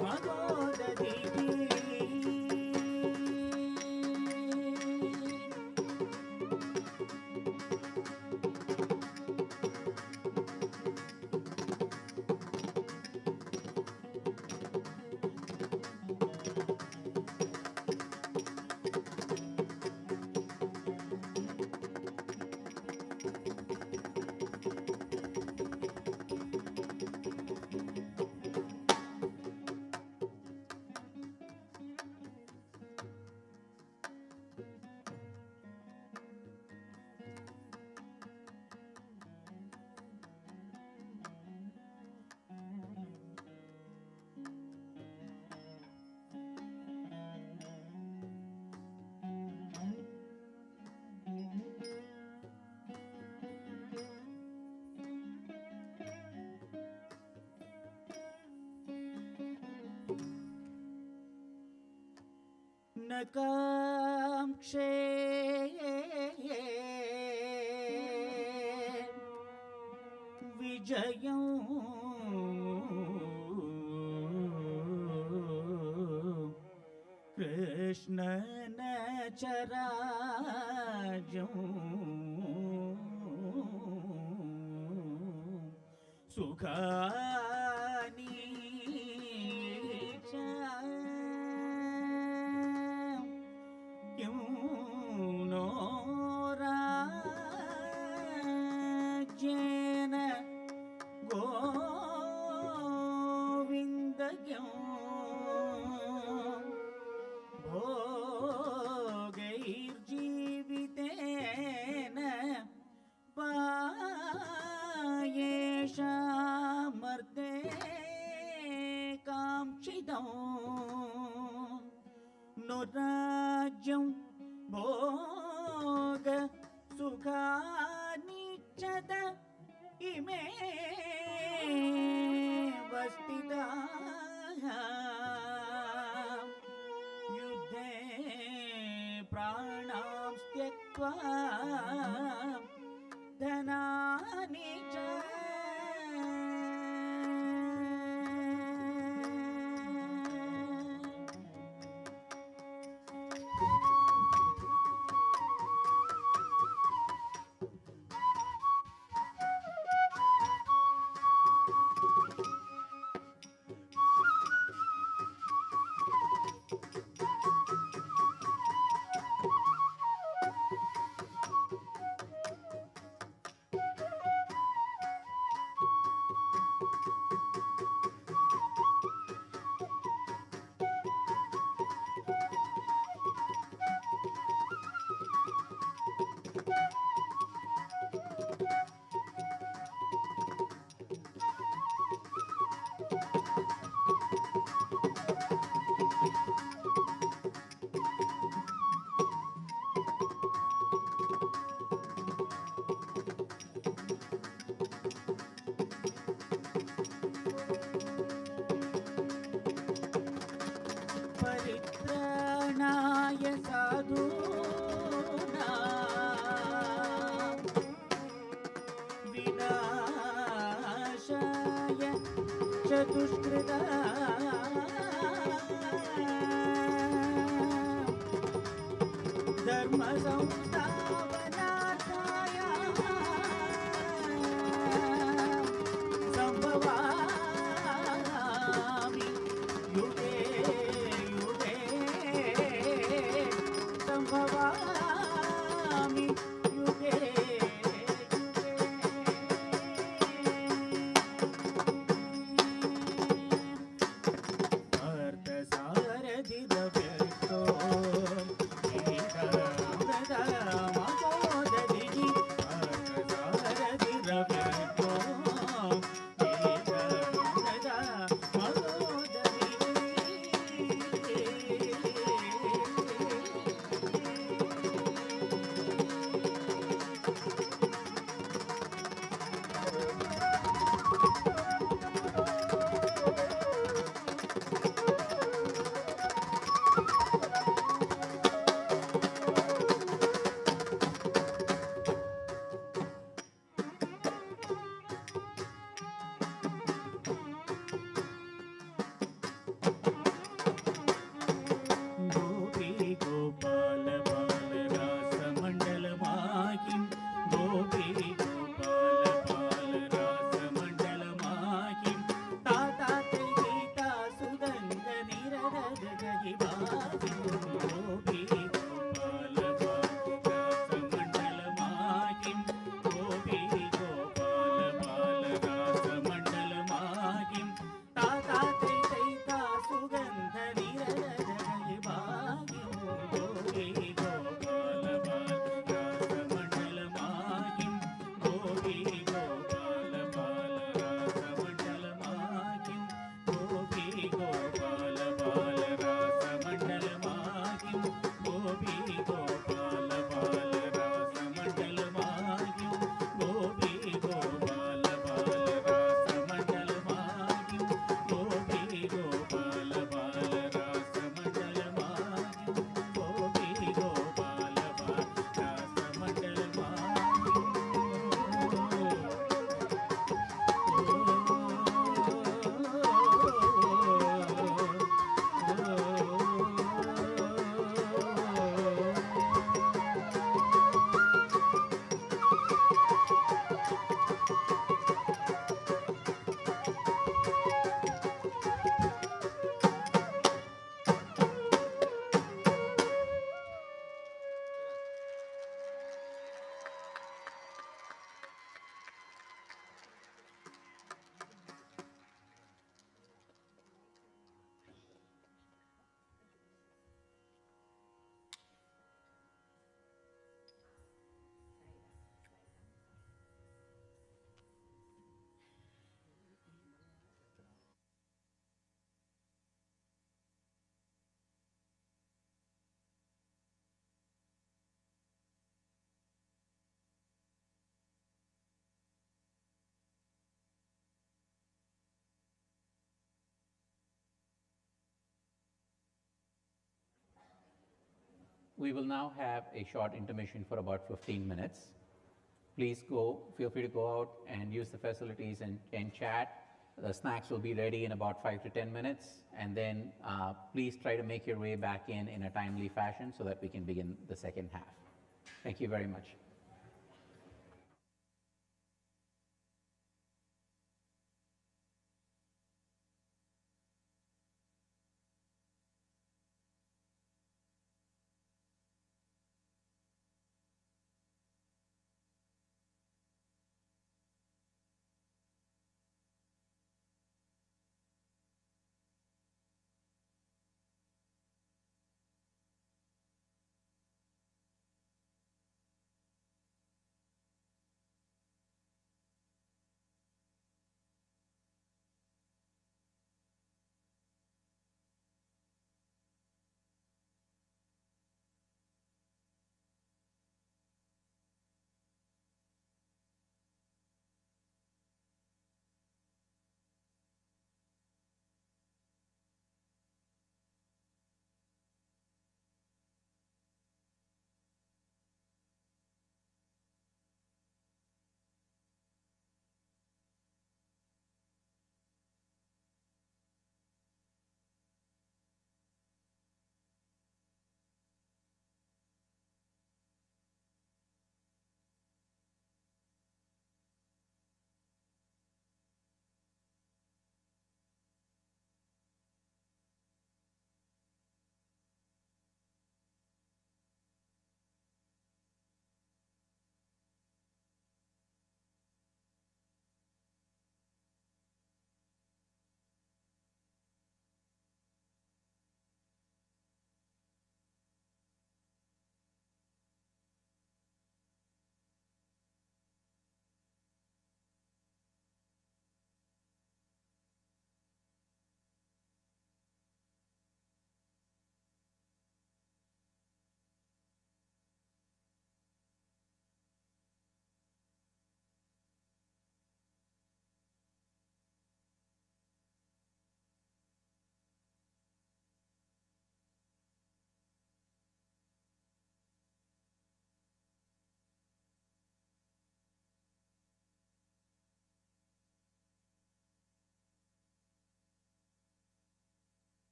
Mother शौनकाक्षे विजयं कृष्णन चराजं सुखानि च क्यों no राज्येन Govind क्यों भोगैर्जीवितेन पायेषामर्थे काङ्क्षितं नो राज्यं भोग सुखानि च इमे स्थिताः युद्धे प्राणां त्यक्त्वा धनानि च परित्राणाय साधूनां विनाशाय च दुष्कृतां धर्म संस्थापनार्थाय संभवामि युगे युगे संभवामि युगे अर्थसारथिरव्यक्तो एकमृतमपोदधिः अर्थसारथिरव्यक्तो गोपाल बाल रास मंडल We will now have a short intermission for about 15 minutes. Please feel free to go out and use the facilities and chat. The snacks will be ready in about 5 to 10 minutes. And then please try to make your way back in a timely fashion so that we can begin the second half. Thank you very much.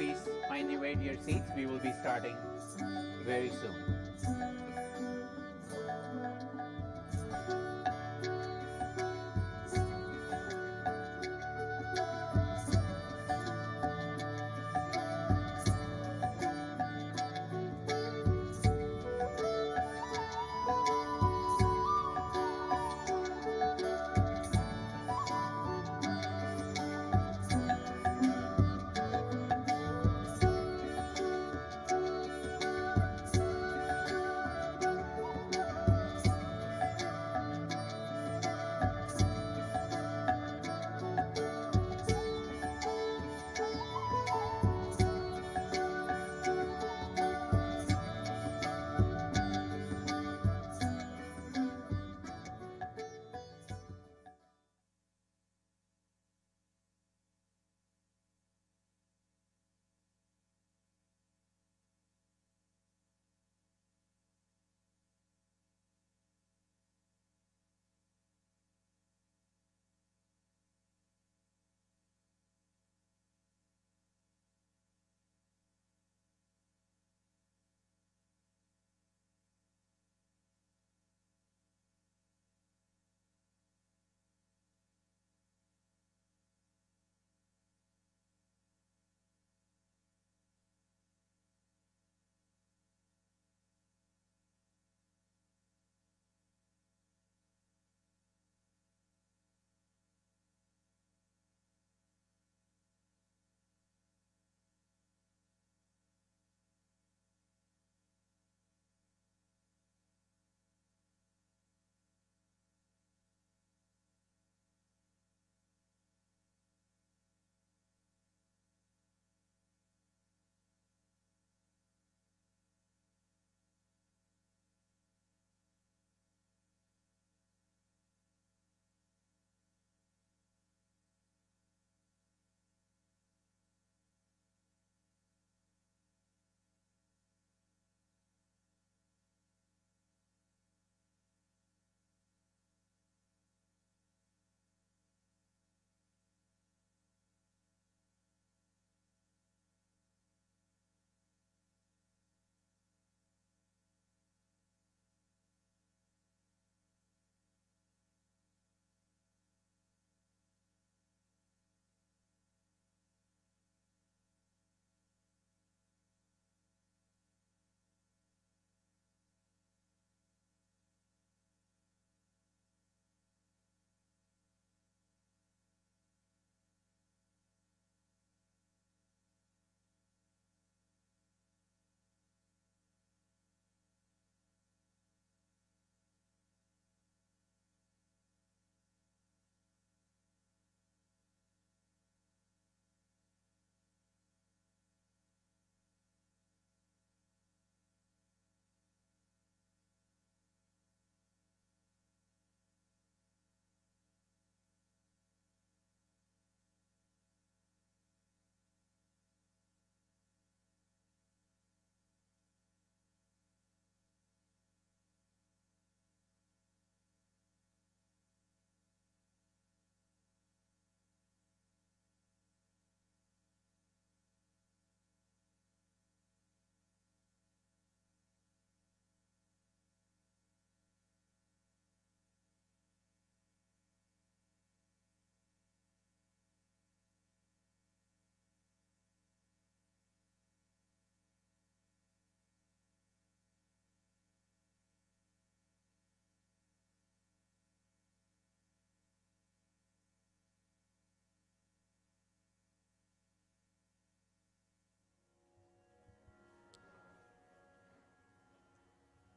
please find your way to your seats. We will be starting very soon.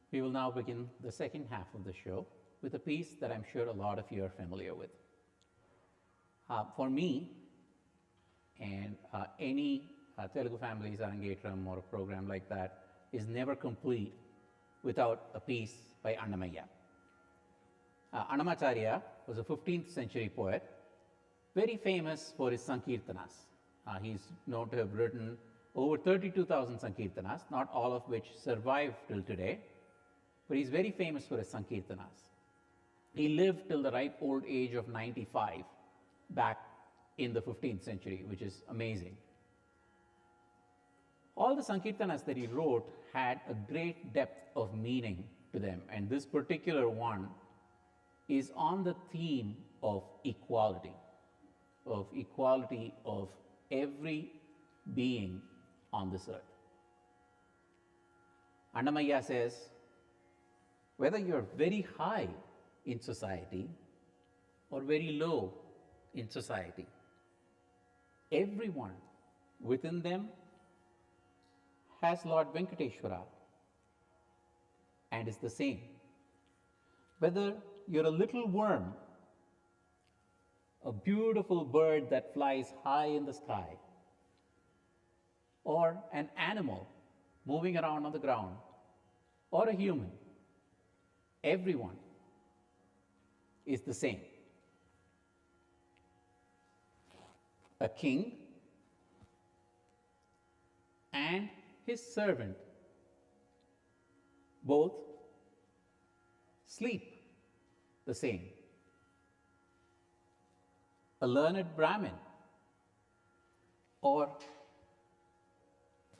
We will now begin the second half of the show with a piece that I'm sure a lot of you are familiar with. For me, and any Telugu Families Arangetram or a program like that is never complete without a piece by Annamaya. Annamacharya was a 15th century poet, very famous for his Sankirtanas. He's known to have written over 32,000 Sankirtanas, not all of which survive till today, but he's very famous for his Sankirtanas. He lived till the ripe old age of 95 back in the 15th century, which is amazing. All the Sankirtanas that he wrote had a great depth of meaning to them, and this particular one is on the theme of equality of every being on this earth. Annamaya says, whether you're very high in society or very low in society, everyone within them has Lord Venkateshwara and is the same. Whether you're a little worm, a beautiful bird that flies high in the sky, or an animal moving around on the ground, or a human, everyone is the same. A king and his servant both sleep the same. A learned Brahmin or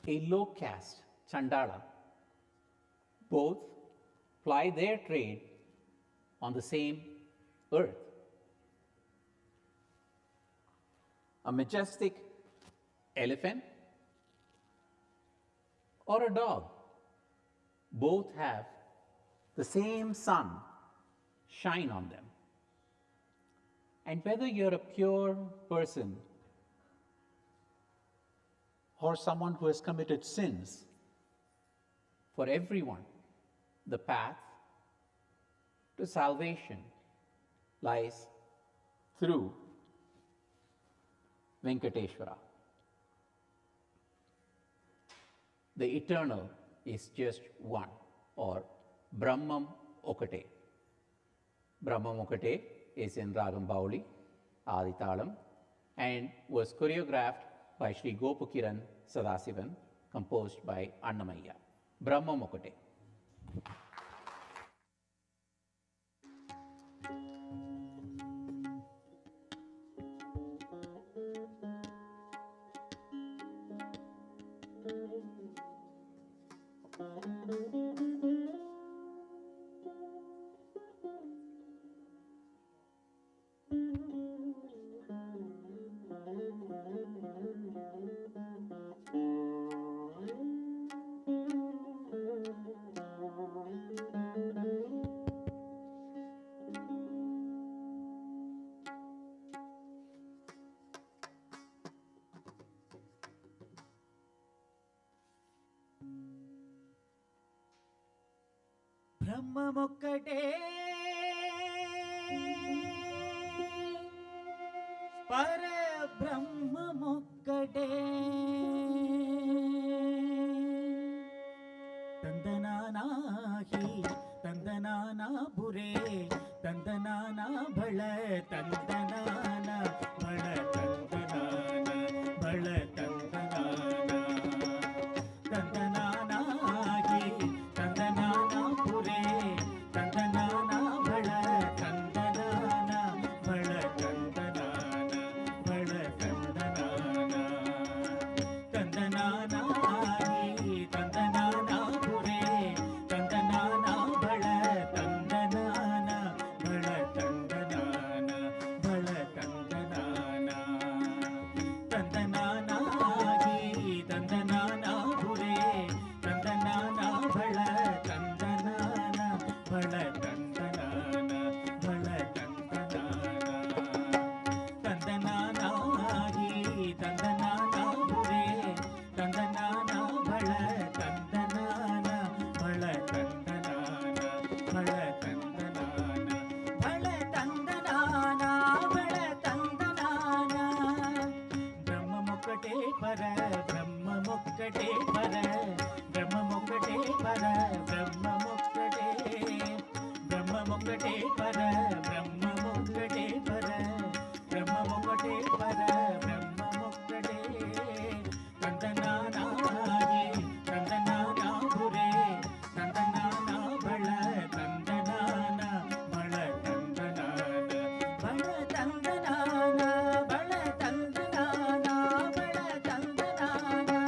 a low caste Chandala both ply their trade on the same earth. A majestic elephant or a dog both have the same sun shine on them. And whether you're a pure person or someone who has committed sins, for everyone, the path to salvation lies through Venkateshwara. The eternal is just one, or Brahmam Okate. Brahmam Okate is in Ragam Bauli, Aditalam, and was choreographed by Sri Gopukiran Sadasivan, composed by Annamaya. Brahmam Okate. బ్రహ్మమొక్కటే పరబ్రహ్మమొక్కటే తందనానాహి తందనానా బురే తందనానా బళ తందనానా బళ తందనానా బళ తందనానా తందనానాహి తందనానా బురే తందనానా బళ తందనానా బళ తందనానా బళ తందనానా తందనానాహి తందనానా బురే తందనానా బళ తందనానా బళ తందనానా బళ తందనానా తందనానాహి తందనానా బురే తందనానా బళ తందనానా బళ తందనానా బళ తందనానా తందనానాహి తందనానా బురే తందనానా బళ తందనానా బళ తందనానా బళ తందనానా బళ తందనానా బళ తందనానా బ్రహ్మమొక్కటే పర బ్రహ్మమొక్కటే పర బ్రహ్మమొక్కటే పర బ్రహ్మమొక్కటే బ్రహ్మమొక్కటే పర బ్రహ్మమొక్కటే పర బ్రహ్మమొక్కటే పర బ్రహ్మమొక్కటే తందనానాహి తందనానా బురే తందనానా బళ తందనానా బళ తందనానా బళ తందనానా బళ తందనానా బళ తందనానా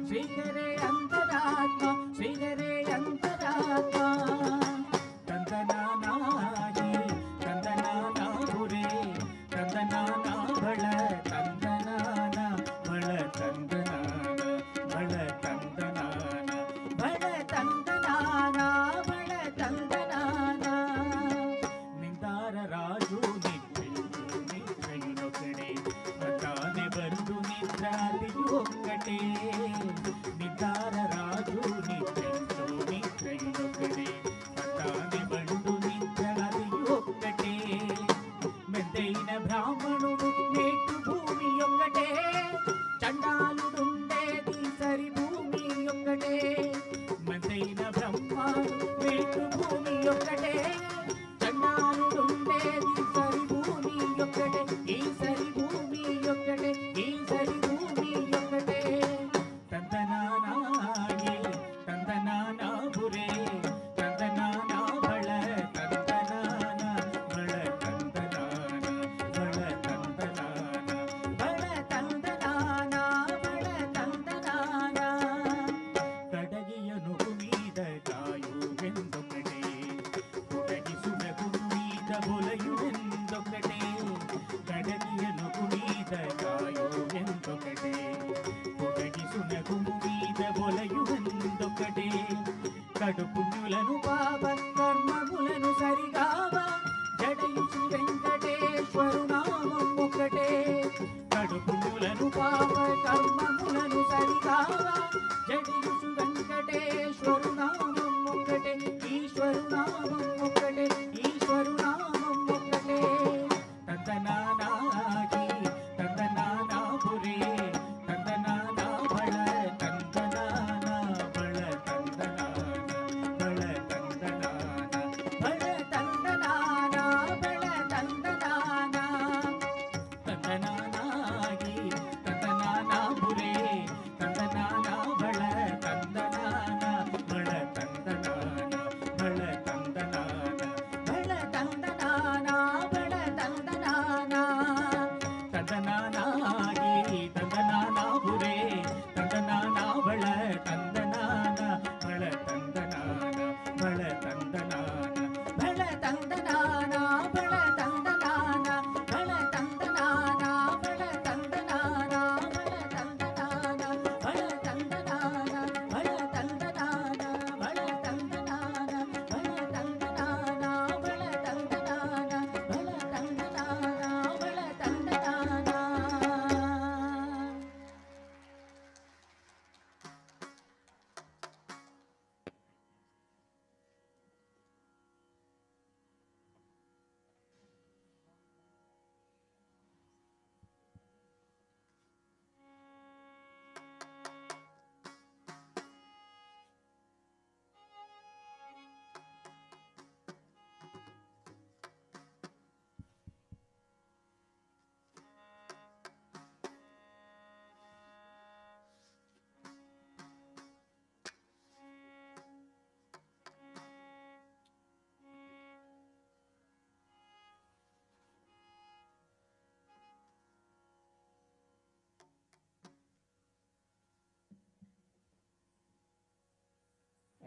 శ్రీహరే అంతరాత్మ శ్రీహరే అంతరాత్మ ತಂದನಾನಾಗಿ ತಂದನಾನಾಗುರೆ ತಂದನಾನ ಬಳ ತಂದನಾನ ಬಳ ತಂದನಾನ ಬಳ ತಂದನಾನ ಬಳ ತಂದನಾನ ಬಳ ತಂದನಾನ ನಿಂದಾರ ರಾಜು ನಿತ್ರೆಯುನೊಕಡೆ ತಾನೆ ಬಂದು ನಿದ್ರಾದಿಯು ಒಕ್ಕಟೆ ನಿಂದಾರ ರಾಜು ನಿತ್ರೆಯುನೊಕಡೆ తాని బండు నిద్రది ఒక్కటే మెద్దైన బ్రాహ్మణుడు నేటు భూమి ఒక్కటే చండాలుడుండేది సరి భూమి ఒక్కటే మెద్దైన బ్రహ్మాడు నేటు భూమి ఒక్కటే చండాలుడుండేది సరి భూమి ఒక్కటే ఈ సరి భూమి ఒక్కటే ఈ సరి భూమి ఒక్కటే తందనానాగి తందనానా బురే కడుపుణ్యులను పాప కర్మములను సరిగావ జడయుచు వెంకటేశ్వరు నామం ఒకటే కడుపుణ్యులను పాప కర్మములను సరిగావ జడయుచు వెంకటేశ్వరు నామం ఒకటే ఈశ్వరు నామం ఒకటే ఈశ్వరు నామం ఒకటే తందనానాగి తందనానా పురే తందనానా బళ తందనానా బళ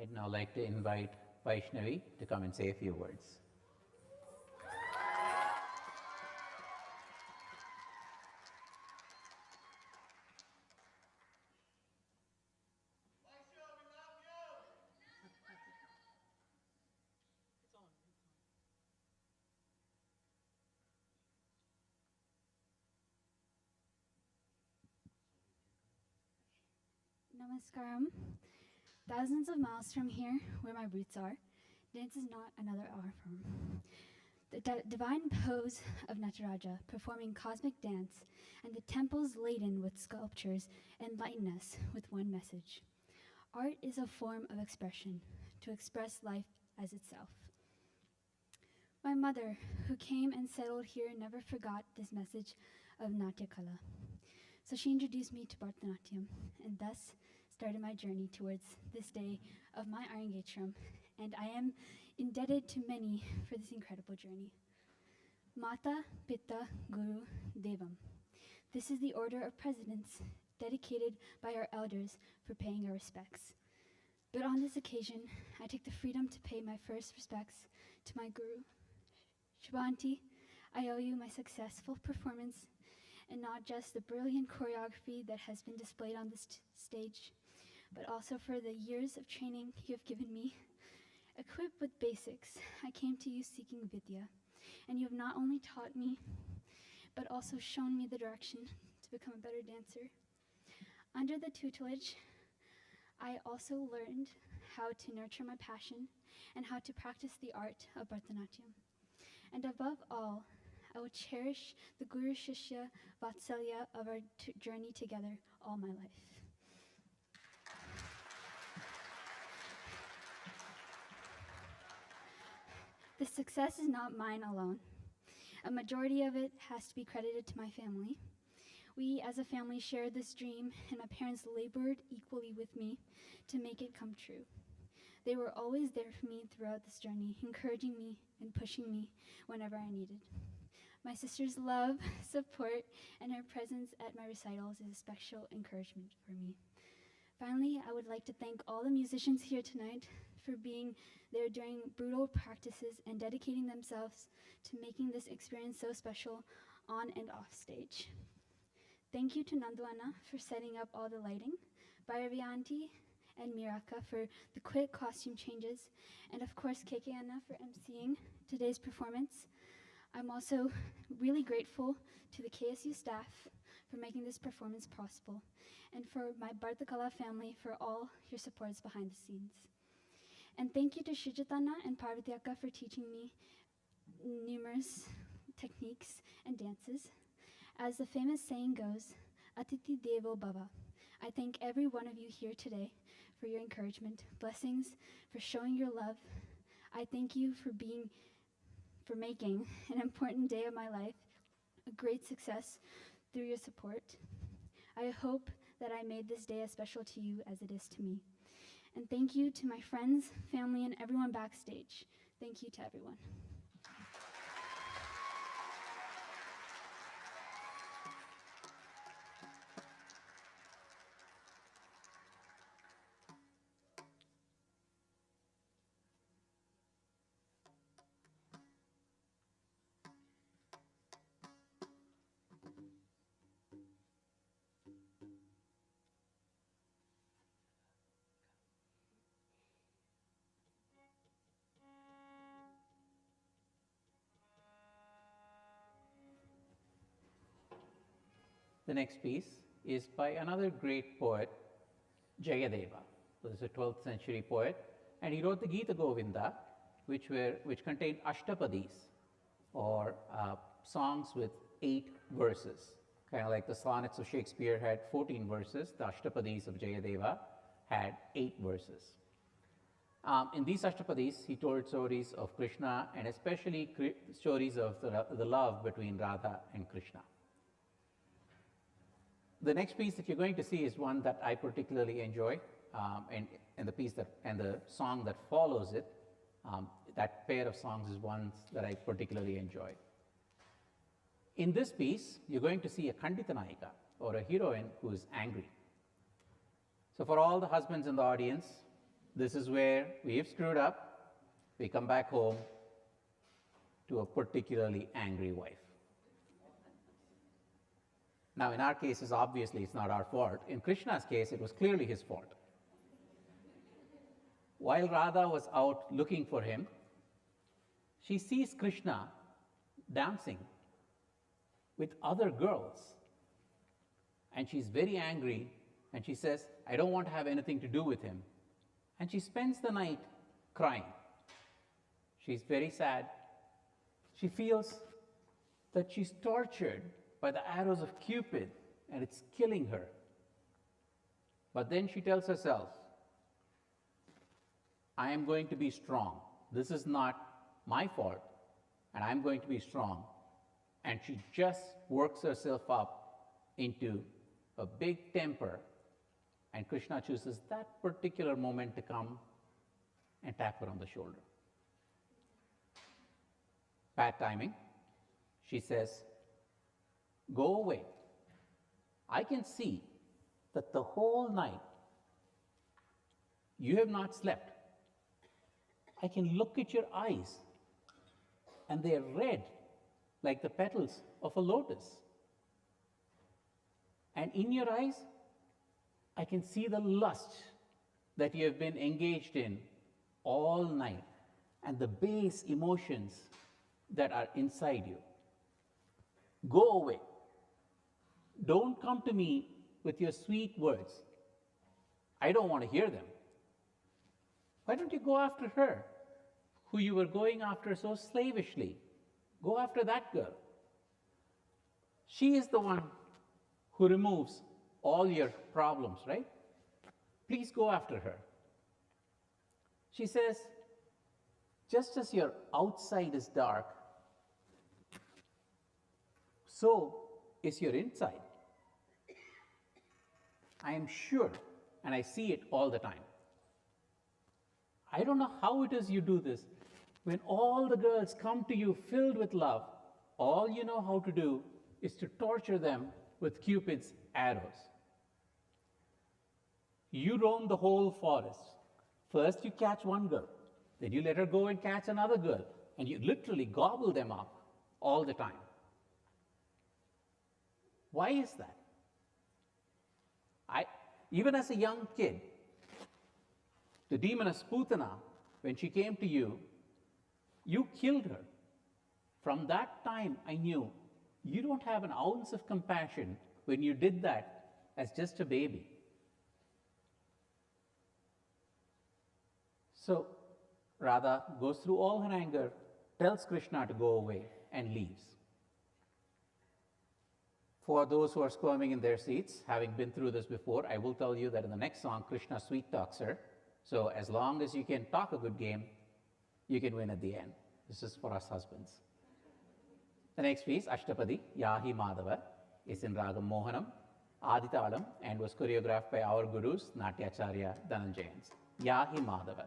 I'd now like to invite Vaishnavi to come and say a few words. Namaskaram. Thousands of miles from here, where my roots are, dance is not another art form. The divine pose of Nataraja, performing cosmic dance, and the temples laden with sculptures enlighten us with one message. Art is a form of expression, to express life as itself. My mother, who came and settled here, never forgot this message of Natya Kala. So she introduced me to Bharatanatyam, and thus started my journey towards this day of my Arangetram, and I am indebted to many for this incredible journey. Mata, Pitta, Guru, Devam. This is the order of precedence dedicated by our elders for paying our respects. But on this occasion, I take the freedom to pay my first respects to my guru. Shubhanti, I owe you my successful performance and not just the brilliant choreography that has been displayed on this stage, but also for the years of training you have given me. Equipped with basics, I came to you seeking Vidya, and you have not only taught me, but also shown me the direction to become a better dancer. Under the tutelage, I also learned how to nurture my passion and how to practice the art of Bharatanatyam. And above all, I will cherish the Guru Shishya Vatsalya of our journey together all my life. The success is not mine alone. A majority of it has to be credited to my family. We as a family shared this dream, and my parents labored equally with me to make it come true. They were always there for me throughout this journey, encouraging me and pushing me whenever I needed. My sister's love, support, and her presence at my recitals is a special encouragement for me. Finally, I would like to thank all the musicians here tonight for being there during brutal practices and dedicating themselves to making this experience so special on and off stage. Thank you to Nanduana for setting up all the lighting, Bhairavi Auntie and Miraka for the quick costume changes, and of course KK Anna for emceeing today's performance. I'm also really grateful to the KSU staff for making this performance possible, and for my Bhartakala family for all your supports behind the scenes. And thank you to Shrijatana and Parvati Akka for teaching me numerous techniques and dances. As the famous saying goes, Atiti Devo Bhava. I thank every one of you here today for your encouragement, blessings, for showing your love. I thank you for making an important day of my life a great success through your support. I hope that I made this day as special to you as it is to me. And thank you to my friends, family, and everyone backstage. Thank you to everyone. The next piece is by another great poet, Jayadeva. This is a 12th century poet, and he wrote the Gita Govinda, which contained ashtapadis, or songs with 8 verses. Kind of like the sonnets of Shakespeare had 14 verses, the ashtapadis of Jayadeva had 8 verses. In these ashtapadis, he told stories of Krishna, and especially stories of the love between Radha and Krishna. The next piece that you're going to see is one that I particularly enjoy, and the song that follows it, that pair of songs is one that I particularly enjoy. In this piece, you're going to see a Kandita Nayika, or a heroine who is angry. So for all the husbands in the audience, this is where we have screwed up, we come back home to a particularly angry wife. Now, in our cases, obviously, it's not our fault. In Krishna's case, it was clearly his fault. While Radha was out looking for him, she sees Krishna dancing with other girls. And she's very angry, and she says, I don't want to have anything to do with him. And she spends the night crying. She's very sad. She feels that she's tortured by the arrows of Cupid, and it's killing her. But then she tells herself, I am going to be strong. This is not my fault, and I'm going to be strong. And she just works herself up into a big temper, and Krishna chooses that particular moment to come and tap her on the shoulder. Bad timing. She says, go away. I can see that the whole night you have not slept. I can look at your eyes and they are red like the petals of a lotus. And in your eyes, I can see the lust that you have been engaged in all night and the base emotions that are inside you. Go away. Don't come to me with your sweet words. I don't want to hear them. Why don't you go after her, who you were going after so slavishly? Go after that girl. She is the one who removes all your problems, right? Please go after her. She says, just as your outside is dark, so is your inside. I am sure, and I see it all the time. I don't know how it is you do this. When all the girls come to you filled with love, all you know how to do is to torture them with Cupid's arrows. You roam the whole forest. First you catch one girl, then you let her go and catch another girl, and you literally gobble them up all the time. Why is that? Even as a young kid, the demoness Putana, when she came to you, you killed her. From that time, I knew you don't have an ounce of compassion when you did that as just a baby. So Radha goes through all her anger, tells Krishna to go away, and leaves. For those who are squirming in their seats, having been through this before, I will tell you that in the next song, Krishna sweet talks her. So as long as you can talk a good game, you can win at the end. This is for us husbands. The next piece, Ashtapadi, Yahi Madhava, is in Ragam Mohanam, Aditalam, and was choreographed by our gurus, Natyacharya Dhananjayans. Yahi Madhava.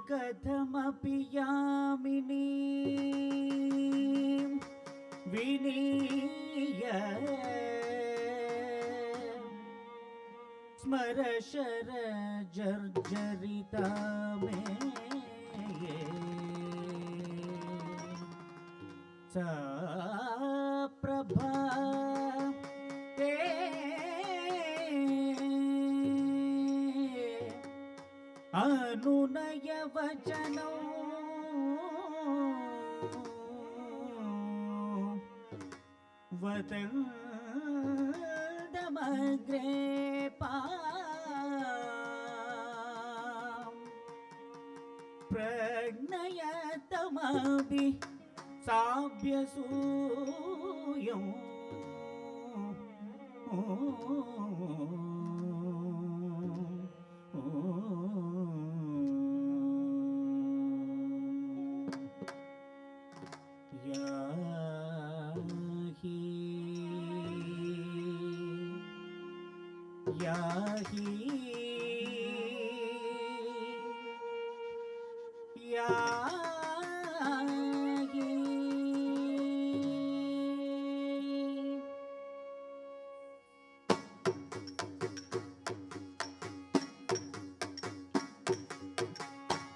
कथमपि यामिनीं विनीय स्मरशरजर्जरिता मे सा प्रभा ते अनुनय वचनो वदन्तमग्रे प्रज्ञयतमपि साभ्यसूयम् याहि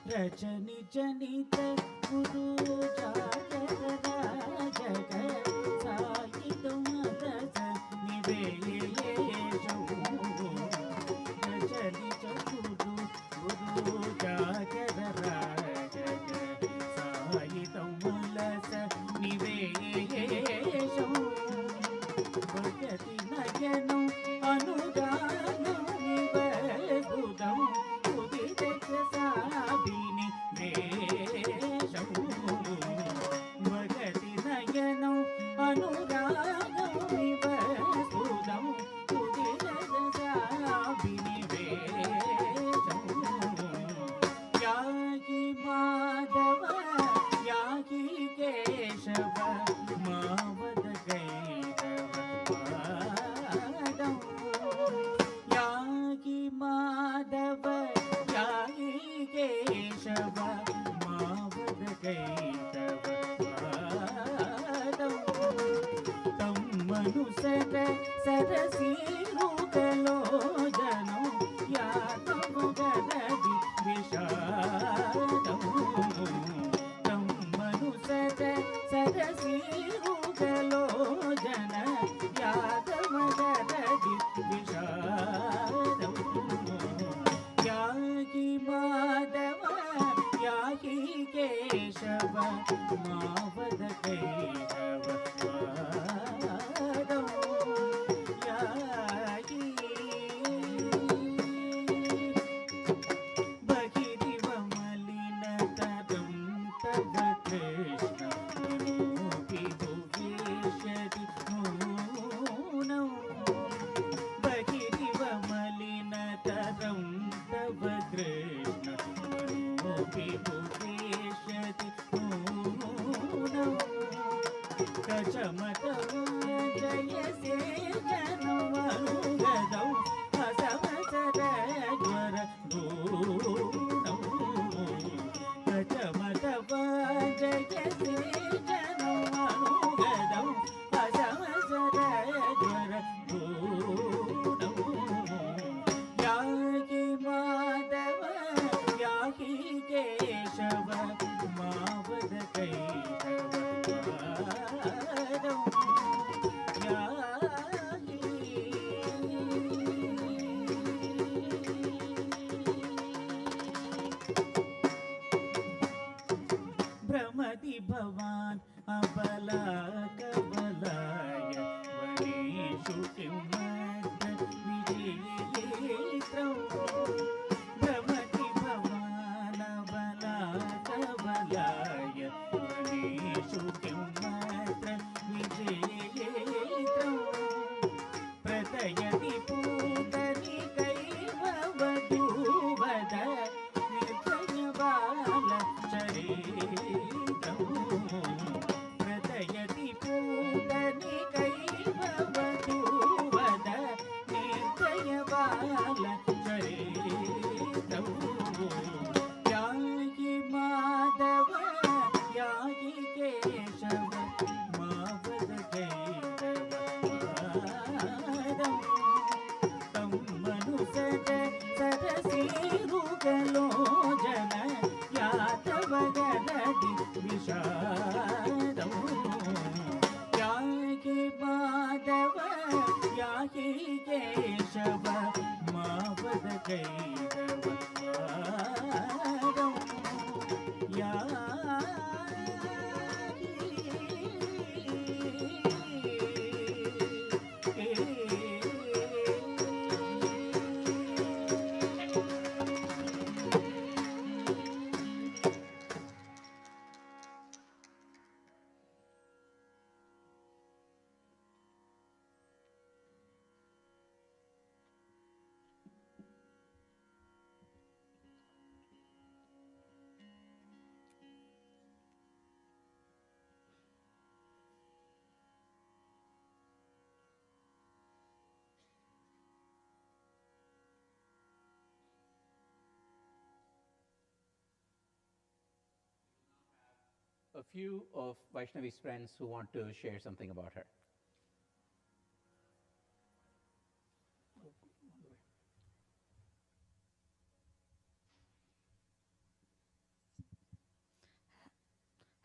रचनि जनित गुरु जागर राजग साहित मदस निवेशौ रचनि गुरु जागर राजग साहित मदस निवेशौ भगति नयनौ अनुदानं निवसुदं उदित साबिनि वेशौ भगति नयनौ अनुदानं निवसुदं उदित साबिनि वेशौ याहि माधव याहि केशव मावद गैरव पादौ याहि माधव याहि केशव मावद गैरव पादौ तं मनुसर सरसीरुगलोचनौ यातव गददि विषादौ तं मनुसर सरसीरुगलोचन यातव गददि विषादौ याहि माधव याहि केशव मावद गैरव पादौ याहि बहिरिव मलिनतरं तव कृष्ण मनोऽपि भुवेशति नूनौ बहिरिव मलिनतरं तव कृष्ण मनोऽपि भुवेशति नूनौ कचमतौ जयसे जनमनुगदौ असवसरज्वर धूनौ कचमतव जयसे जनमनुगदौ असवसरज्वर धूनौ याहि माधव याहि केशव मावद गैरव पादौ याहि भ्रमति भवान् अबलाकबलाय वनेषु किमत्र विजेत्रौ भ्रमति भवान् अबलाकबलाय वनेषु किमत्र विजेत्रौ प्रथयति पूतनिकैव वधूवद निर्जनबाल चरित्रौ प्रथयति पूतनिकैव वधूवद निर्जनबाल चरित्रौ याहि माधव याहि केशव मावद गैरव पादौ तं मनुसर सरसीरुगलोचन यातव गददि विषादौ याहि माधव याहि केशव मावद गैरव पादौ याहि a few of Vaishnavi's friends who want to share something about her.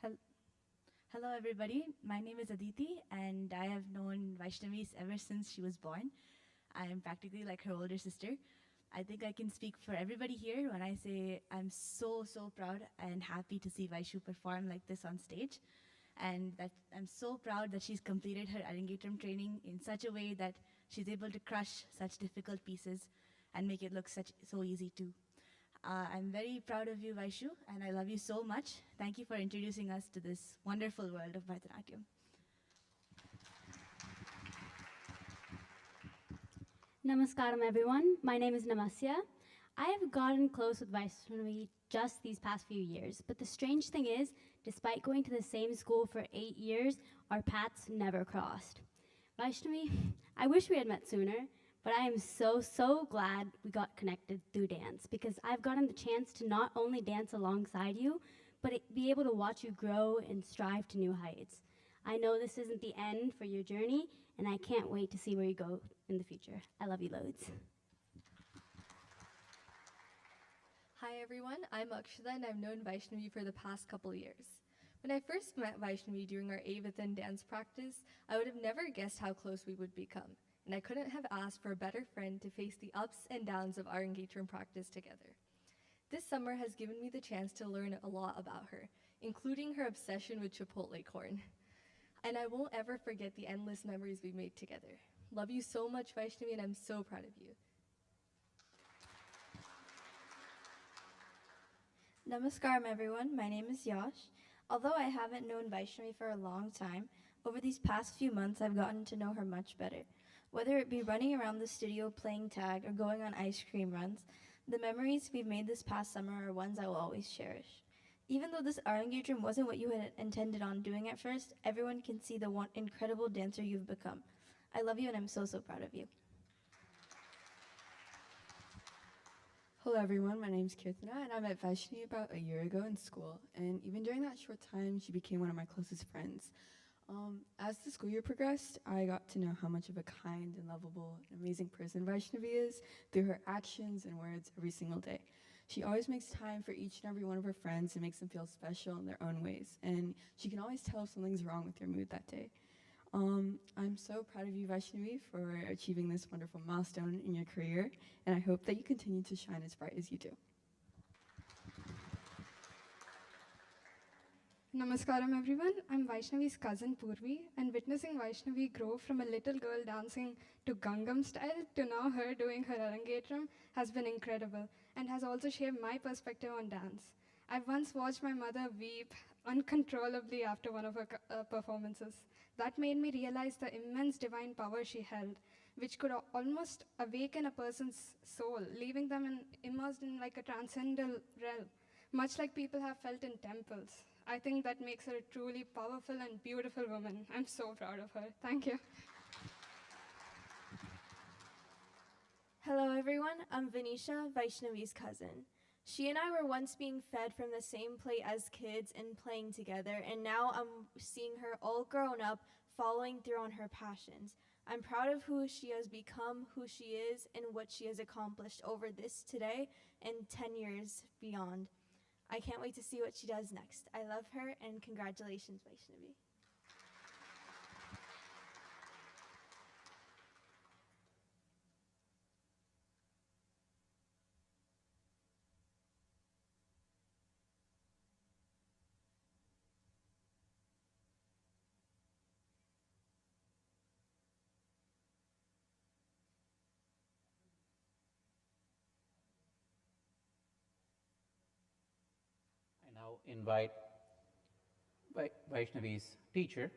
Hel- Hello, everybody. My name is Aditi, and I have known Vaishnavi ever since she was born. I am practically like her older sister. I think I can speak for everybody here when I say I'm so, so proud and happy to see Vaishu perform like this on stage. And that I'm so proud that she's completed her Arangetram training in such a way that she's able to crush such difficult pieces and make it look so easy too. I'm very proud of you, Vaishu, and I love you so much. Thank you for introducing us to this wonderful world of Bharatanatyam. Namaskaram, everyone. My name is Namasya. I have gotten close with Vaishnavi just these past few years, but the strange thing is, despite going to the same school for 8 years, our paths never crossed. Vaishnavi, I wish we had met sooner, but I am so, so glad we got connected through dance because I've gotten the chance to not only dance alongside you, but be able to watch you grow and strive to new heights. I know this isn't the end for your journey, and I can't wait to see where you go in the future. I love you loads. Hi everyone, I'm Akshita and I've known Vaishnavi for the past couple years. When I first met Vaishnavi during our Avathan dance practice, I would have never guessed how close we would become, and I couldn't have asked for a better friend to face the ups and downs of our engagement practice together. This summer has given me the chance to learn a lot about her, including her obsession with Chipotle corn. And I won't ever forget the endless memories we made together. Love you so much, Vaishnavi, and I'm so proud of you. Namaskaram everyone, my name is Yash. Although I haven't known Vaishnavi for a long time, over these past few months I've gotten to know her much better. Whether it be running around the studio playing tag or going on ice cream runs, the memories we've made this past summer are ones I will always cherish. Even though this Arangetram wasn't what you had intended on doing at first, everyone can see the one incredible dancer you've become. I love you and I'm so, so proud of you. Hello everyone, my name is Kirtana and I met Vaishnavi about a year ago in school, and even during that short time she became one of my closest friends. As the school year progressed, I got to know how much of a kind and lovable and amazing person Vaishnavi is through her actions and words every single day. She always makes time for each and every one of her friends and makes them feel special in their own ways, and she can always tell if something's wrong with your mood that day. I'm so proud of you, Vaishnavi, for achieving this wonderful milestone in your career, and I hope that you continue to shine as bright as you do. Namaskaram everyone, I'm Vaishnavi's cousin Purvi, and witnessing Vaishnavi grow from a little girl dancing to Gangnam style to now her doing her Arangetram has been incredible and has also shaped my perspective on dance. I've once watched my mother weep uncontrollably after one of her performances. That made me realize the immense divine power she held, which could almost awaken a person's soul, leaving them immersed in like a transcendental realm, much like people have felt in temples. I think that makes her a truly powerful and beautiful woman. I'm so proud of her. Thank you. Hello everyone, I'm Venisha, Vaishnavi's cousin. She and I were once being fed from the same plate as kids and playing together, and now I'm seeing her all grown up, following through on her passions. I'm proud of who she has become, who she is, and what she has accomplished over this today and 10 years beyond. I can't wait to see what she does next. I love her, and congratulations, Vaishnavi. I now invite Vaishnavi's teacher,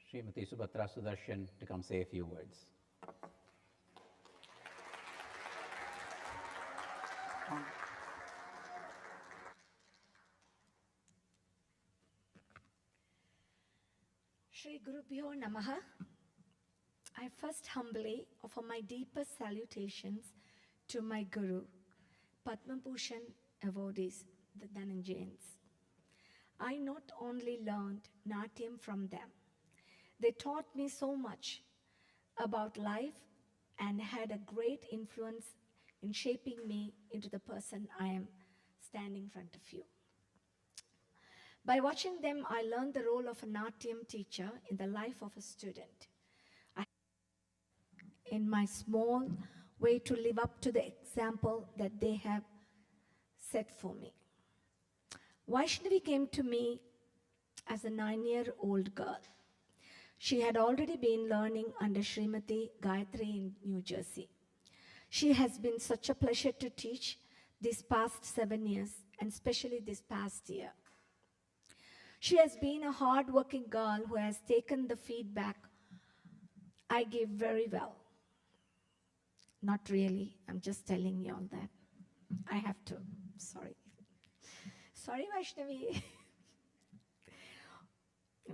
Srimati Subhatra Sudarshan, to come say a few words. Shri Gurubhyo Namaha. I first humbly offer my deepest salutations to my Guru, Padma Bhushan awardees, the Dhananjayans. I not only learned Natyam from them, they taught me so much about life and had a great influence in shaping me into the person I am standing in front of you. By watching them, I learned the role of a Natyam teacher in the life of a student. I, in my small way, to live up to the example that they have set for me. Vaishnavi came to me as a 9-year-old girl. She had already been learning under Srimati Gayatri in New Jersey. She has been such a pleasure to teach these past 7 years, and especially this past year. She has been a hard-working girl who has taken the feedback I give very well. Not really, I'm just telling you all that. I have to, sorry. Sorry, Vaishnavi.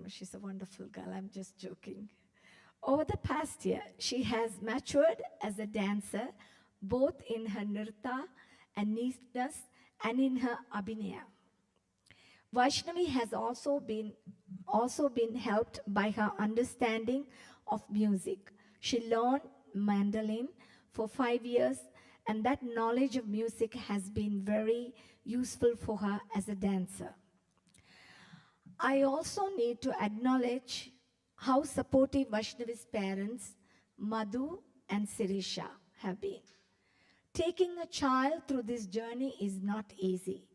She's a wonderful girl, I'm just joking. Over the past year, she has matured as a dancer, both in her nirta and neatness and in her abhinaya. Vaishnavi has also been helped by her understanding of music. She learned mandolin for 5 years, and that knowledge of music has been very useful for her as a dancer. I also need to acknowledge how supportive Vaishnavi's parents, Madhu and Sirisha, have been. Taking a child through this journey is not easy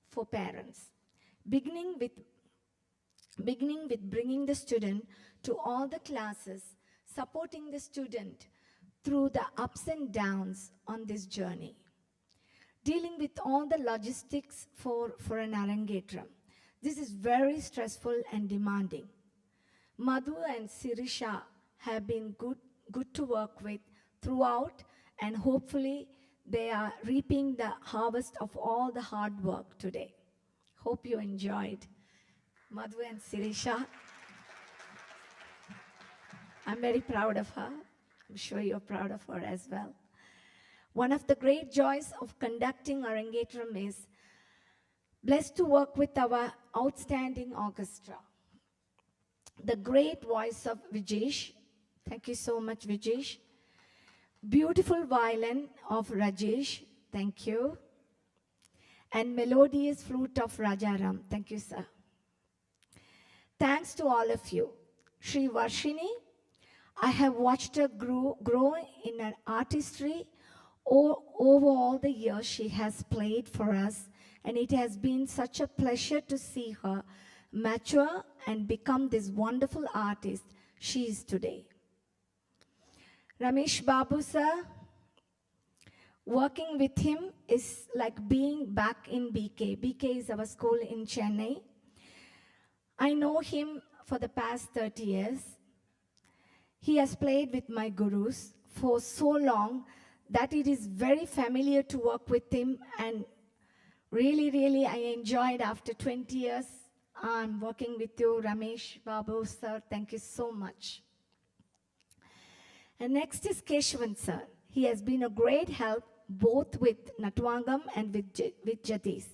for parents. Beginning with bringing the student to all the classes, supporting the student through the ups and downs on this journey. Dealing with all the logistics for an Arangetram. This is very stressful and demanding. Madhu and Sirisha have been good to work with throughout, and hopefully they are reaping the harvest of all the hard work today. Hope you enjoyed. Madhu and Sirisha, I'm very proud of her. I'm sure you're proud of her as well. One of the great joys of conducting Arangetram is blessed to work with our outstanding orchestra. The great voice of Vijesh. Thank you so much, Vijesh. Beautiful violin of Rajesh. Thank you. And melodious flute of Rajaram. Thank you, sir. Thanks to all of you. Shri Varshini, I have watched her grow in her artistry over all the years she has played for us, and it has been such a pleasure to see her mature and become this wonderful artist she is today. Ramesh Babu sir, working with him is like being back in BK. BK is our school in Chennai. I know him for the past 30 years. He has played with my gurus for so long that it is very familiar to work with him, and really, I enjoyed after 20 years. I'm working with you, Ramesh Babu sir. Thank you so much. And next is Keshwan sir. He has been a great help both with Natwangam and with Jatis.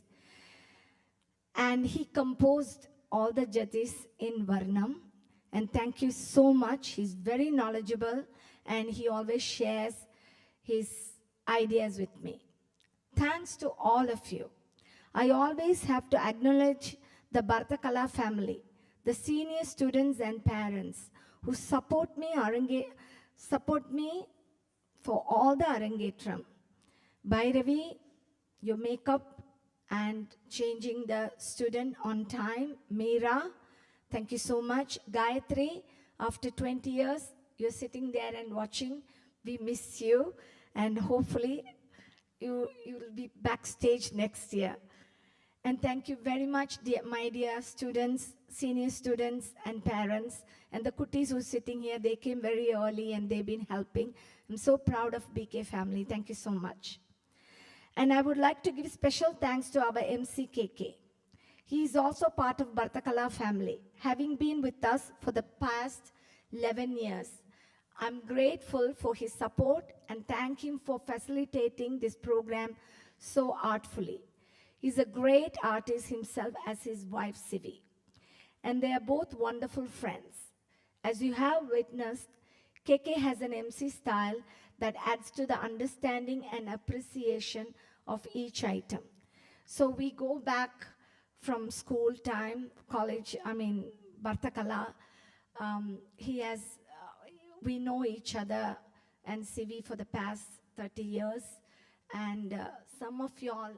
And he composed all the Jatis in Varnam. And thank you so much. He's very knowledgeable and he always shares his ideas with me. Thanks to all of you. I always have to acknowledge the Bhartakala family, the senior students and parents who support me for all the Arangetram. Bhairavi, your makeup and changing the student on time. Meera, thank you so much. Gayatri, after 20 years, you're sitting there and watching. We miss you, and hopefully you will be backstage next year. And thank you very much, my dear students, senior students and parents, and the Kuttis who are sitting here. They came very early and they've been helping. I'm so proud of BK family. Thank you so much. And I would like to give special thanks to our MC KK. He is also part of Bhartakala family, having been with us for the past 11 years. I'm grateful for his support and thank him for facilitating this program so artfully. He's a great artist himself as his wife Sivi. And they are both wonderful friends. As you have witnessed, KK has an MC style that adds to the understanding and appreciation of each item. So we go back from school time, college, Bhartakala. We know each other and Sivi for the past 30 years. And some of y'all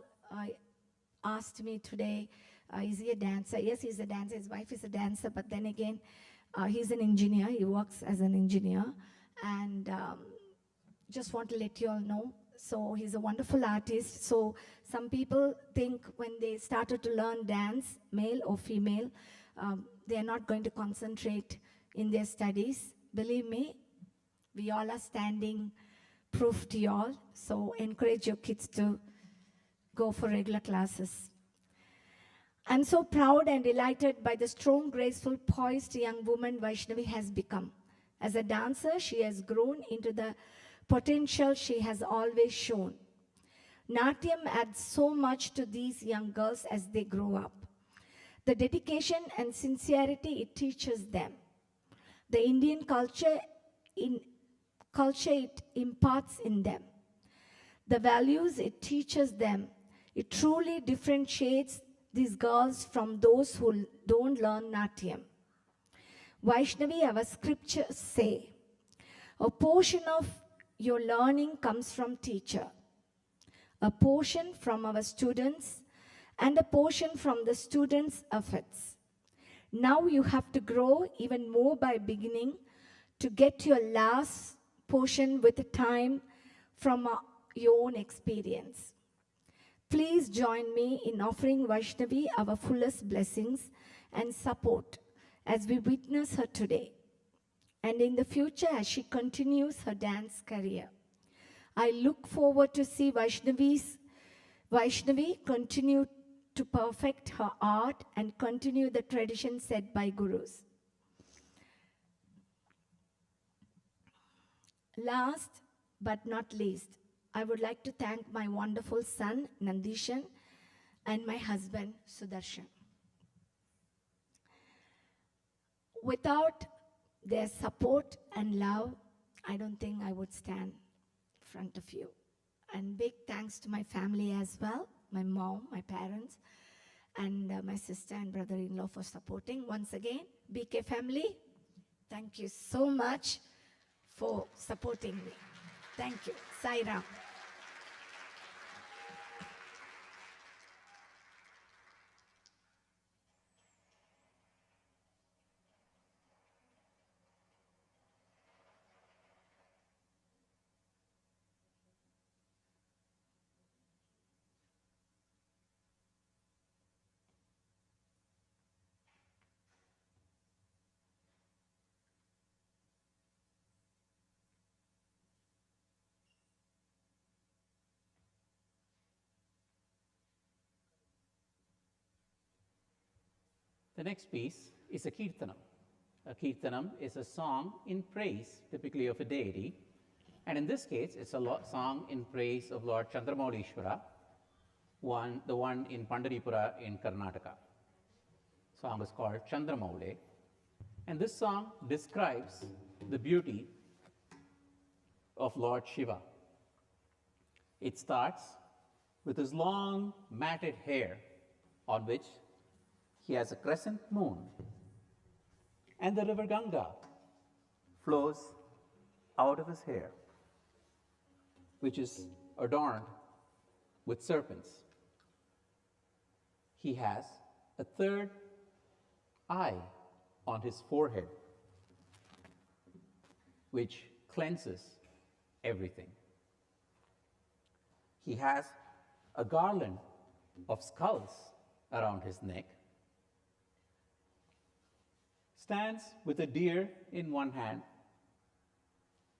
asked me today, is he a dancer? Yes, he's a dancer. His wife is a dancer, but then again, he's an engineer. He works as an engineer. And just want to let you all know. So he's a wonderful artist. So some people think when they started to learn dance, male or female, they are not going to concentrate in their studies. Believe me, we all are standing proof to y'all. So encourage your kids to go for regular classes. I'm so proud and delighted by the strong, graceful, poised young woman Vaishnavi has become. As a dancer, she has grown into the potential she has always shown. Natyam adds so much to these young girls as they grow up. The dedication and sincerity it teaches them. The Indian culture it imparts in them. The values it teaches them. It truly differentiates these girls from those who don't learn Natyam. Vaishnavi, our scriptures say, a portion of your learning comes from teacher, a portion from our students, and a portion from the students' efforts. Now you have to grow even more by beginning to get your last portion with time from your own experience. Please join me in offering Vaishnavi our fullest blessings and support as we witness her today and in the future as she continues her dance career. I look forward to see Vaishnavi continue to perfect her art and continue the tradition set by gurus. Last but not least, I would like to thank my wonderful son, Nandishan, and my husband, Sudarshan. Without their support and love, I don't think I would stand in front of you. And big thanks to my family as well, my mom, my parents, and my sister and brother-in-law for supporting. Once again, BK family, thank you so much for supporting me. Thank you. Sai Ram. The next piece is a kirtanam. A kirtanam is a song in praise, typically of a deity. And in this case, it's a song in praise of Lord Chandramaulishwara, the one in Pandaripura in Karnataka. The song is called Chandramaule. And this song describes the beauty of Lord Shiva. It starts with his long matted hair on which he has a crescent moon, and the river Ganga flows out of his hair, which is adorned with serpents. He has a third eye on his forehead, which cleanses everything. He has a garland of skulls around his neck, stands with a deer in one hand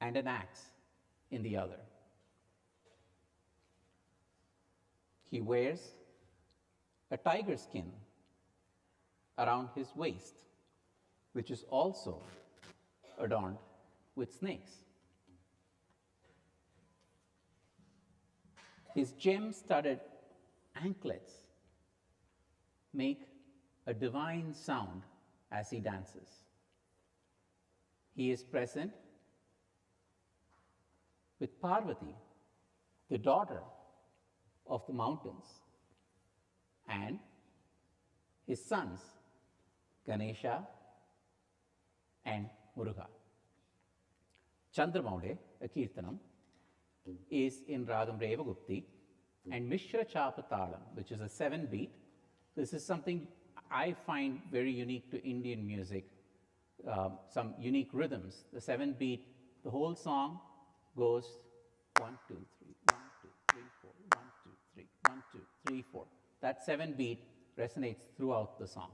and an axe in the other. He wears a tiger skin around his waist, which is also adorned with snakes. His gem-studded anklets make a divine sound as he dances. He is present with Parvati, the daughter of the mountains, and his sons, Ganesha and Muruga. Chandramaule, a Kirtanam, is in Ragam Revagupti, and Mishra Chapatalam, which is a 7-beat. This is something I find very unique to Indian music, some unique rhythms. The 7-beat, the whole song goes 1, 2, 3, 1, 2, 3, 4, 1, 2, 3, 1, 2, 3, 4. That 7-beat resonates throughout the song.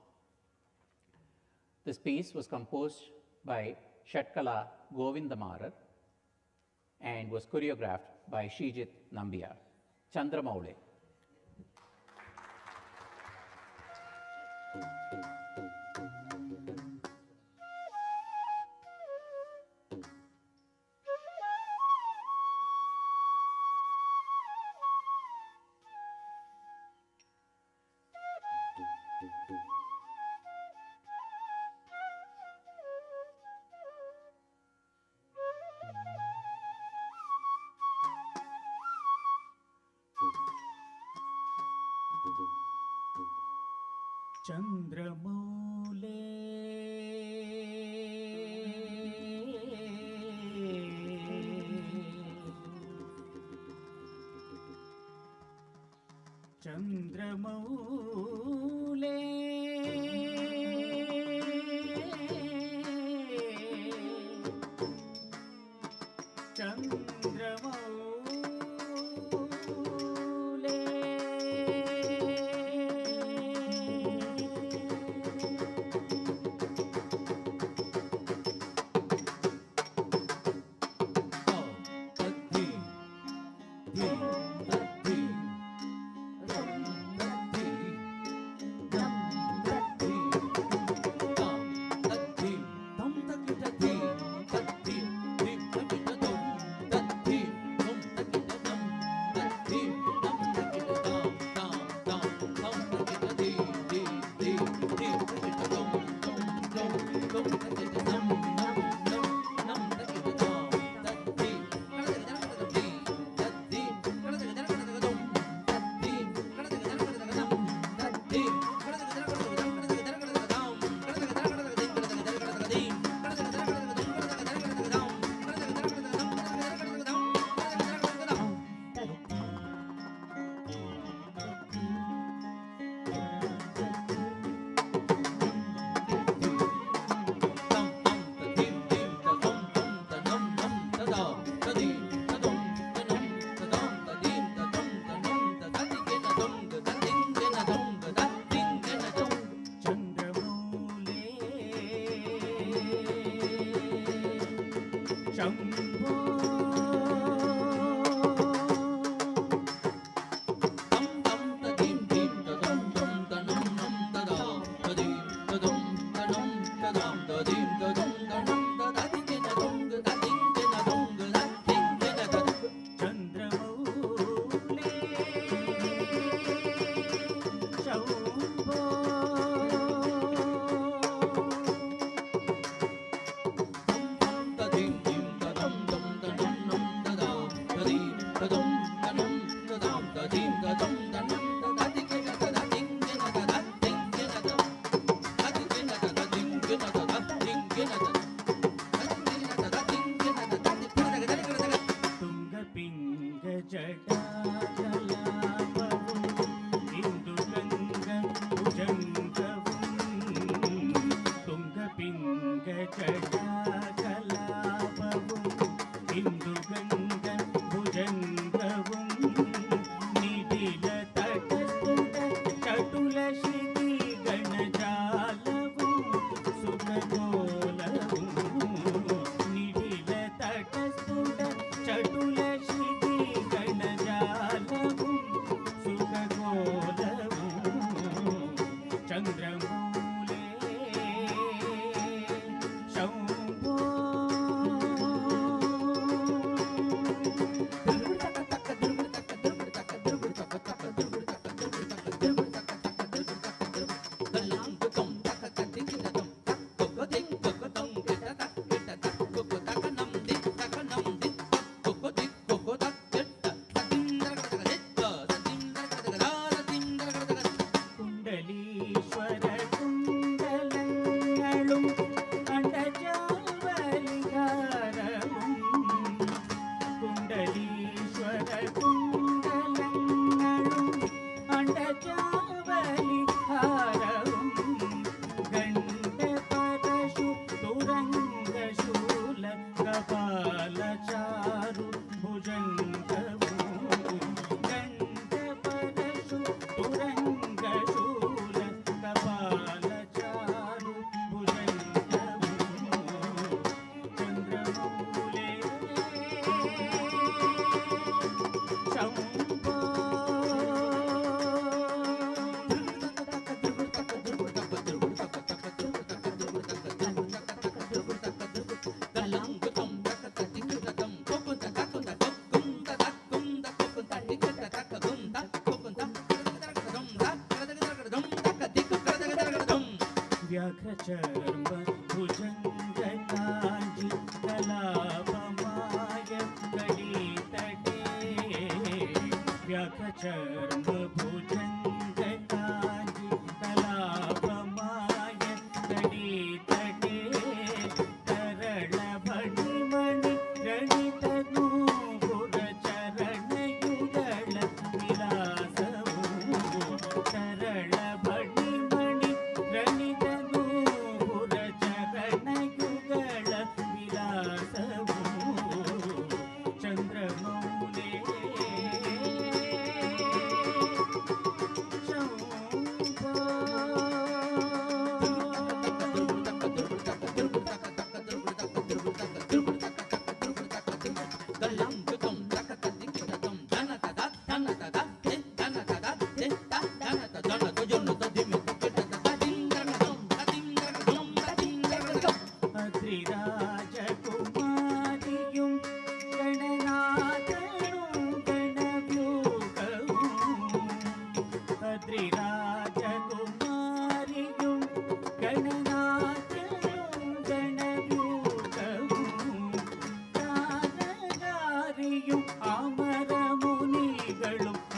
This piece was composed by Shatkala Govindamarar and was choreographed by Shrijit Nambiar. Chandramaule. Chandramaule, Chandramaule, व्याघ्रचर्म भुजङ्गकाञ्जी कलापमाय कलितटे व्याघ्रचर्म भुजङ्गकाञ्जी कलापमाय कलितटे तरळभणिमणि रणितनूपुरचरणयुगळ विलासवु तरळभणिमणि रणितनूपुरचरणयुगळ विलासवु चन्द्रमौले அத்ரிராஜகுமாரியும் கணநாதனும் கணவ்யூகமும் அத்ரிராஜகுமாரியும் கணநாதனும் கணவ்யூகமும் தாரகாரியும் அமரமுனிகளும்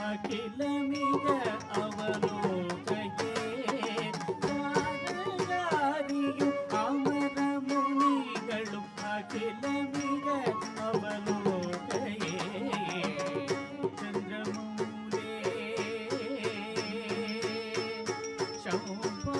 அகிலமிக அவலோகையே தாரகாரியும் அமரமுனிகளும் அகிலமிக அவலோகையே சந்திரமூலே Soubha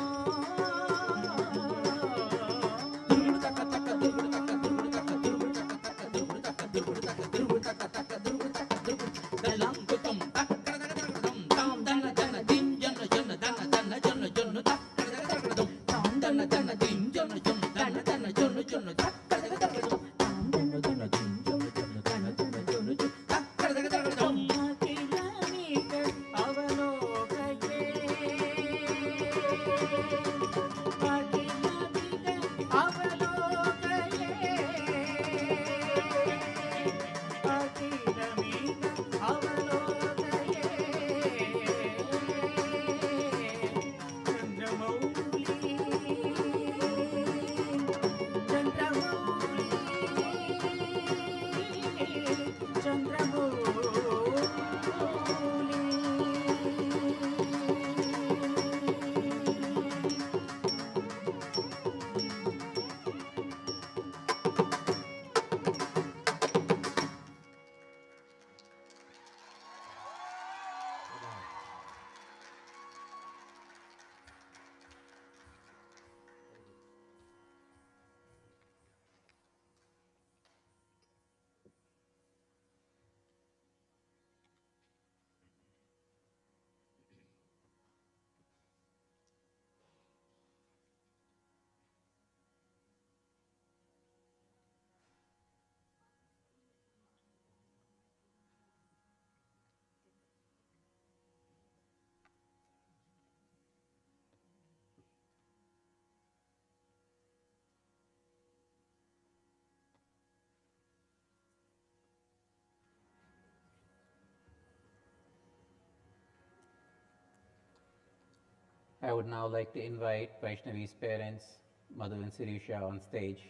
I would now like to invite Vaishnavi's parents, Madhu and Sirisha, on stage.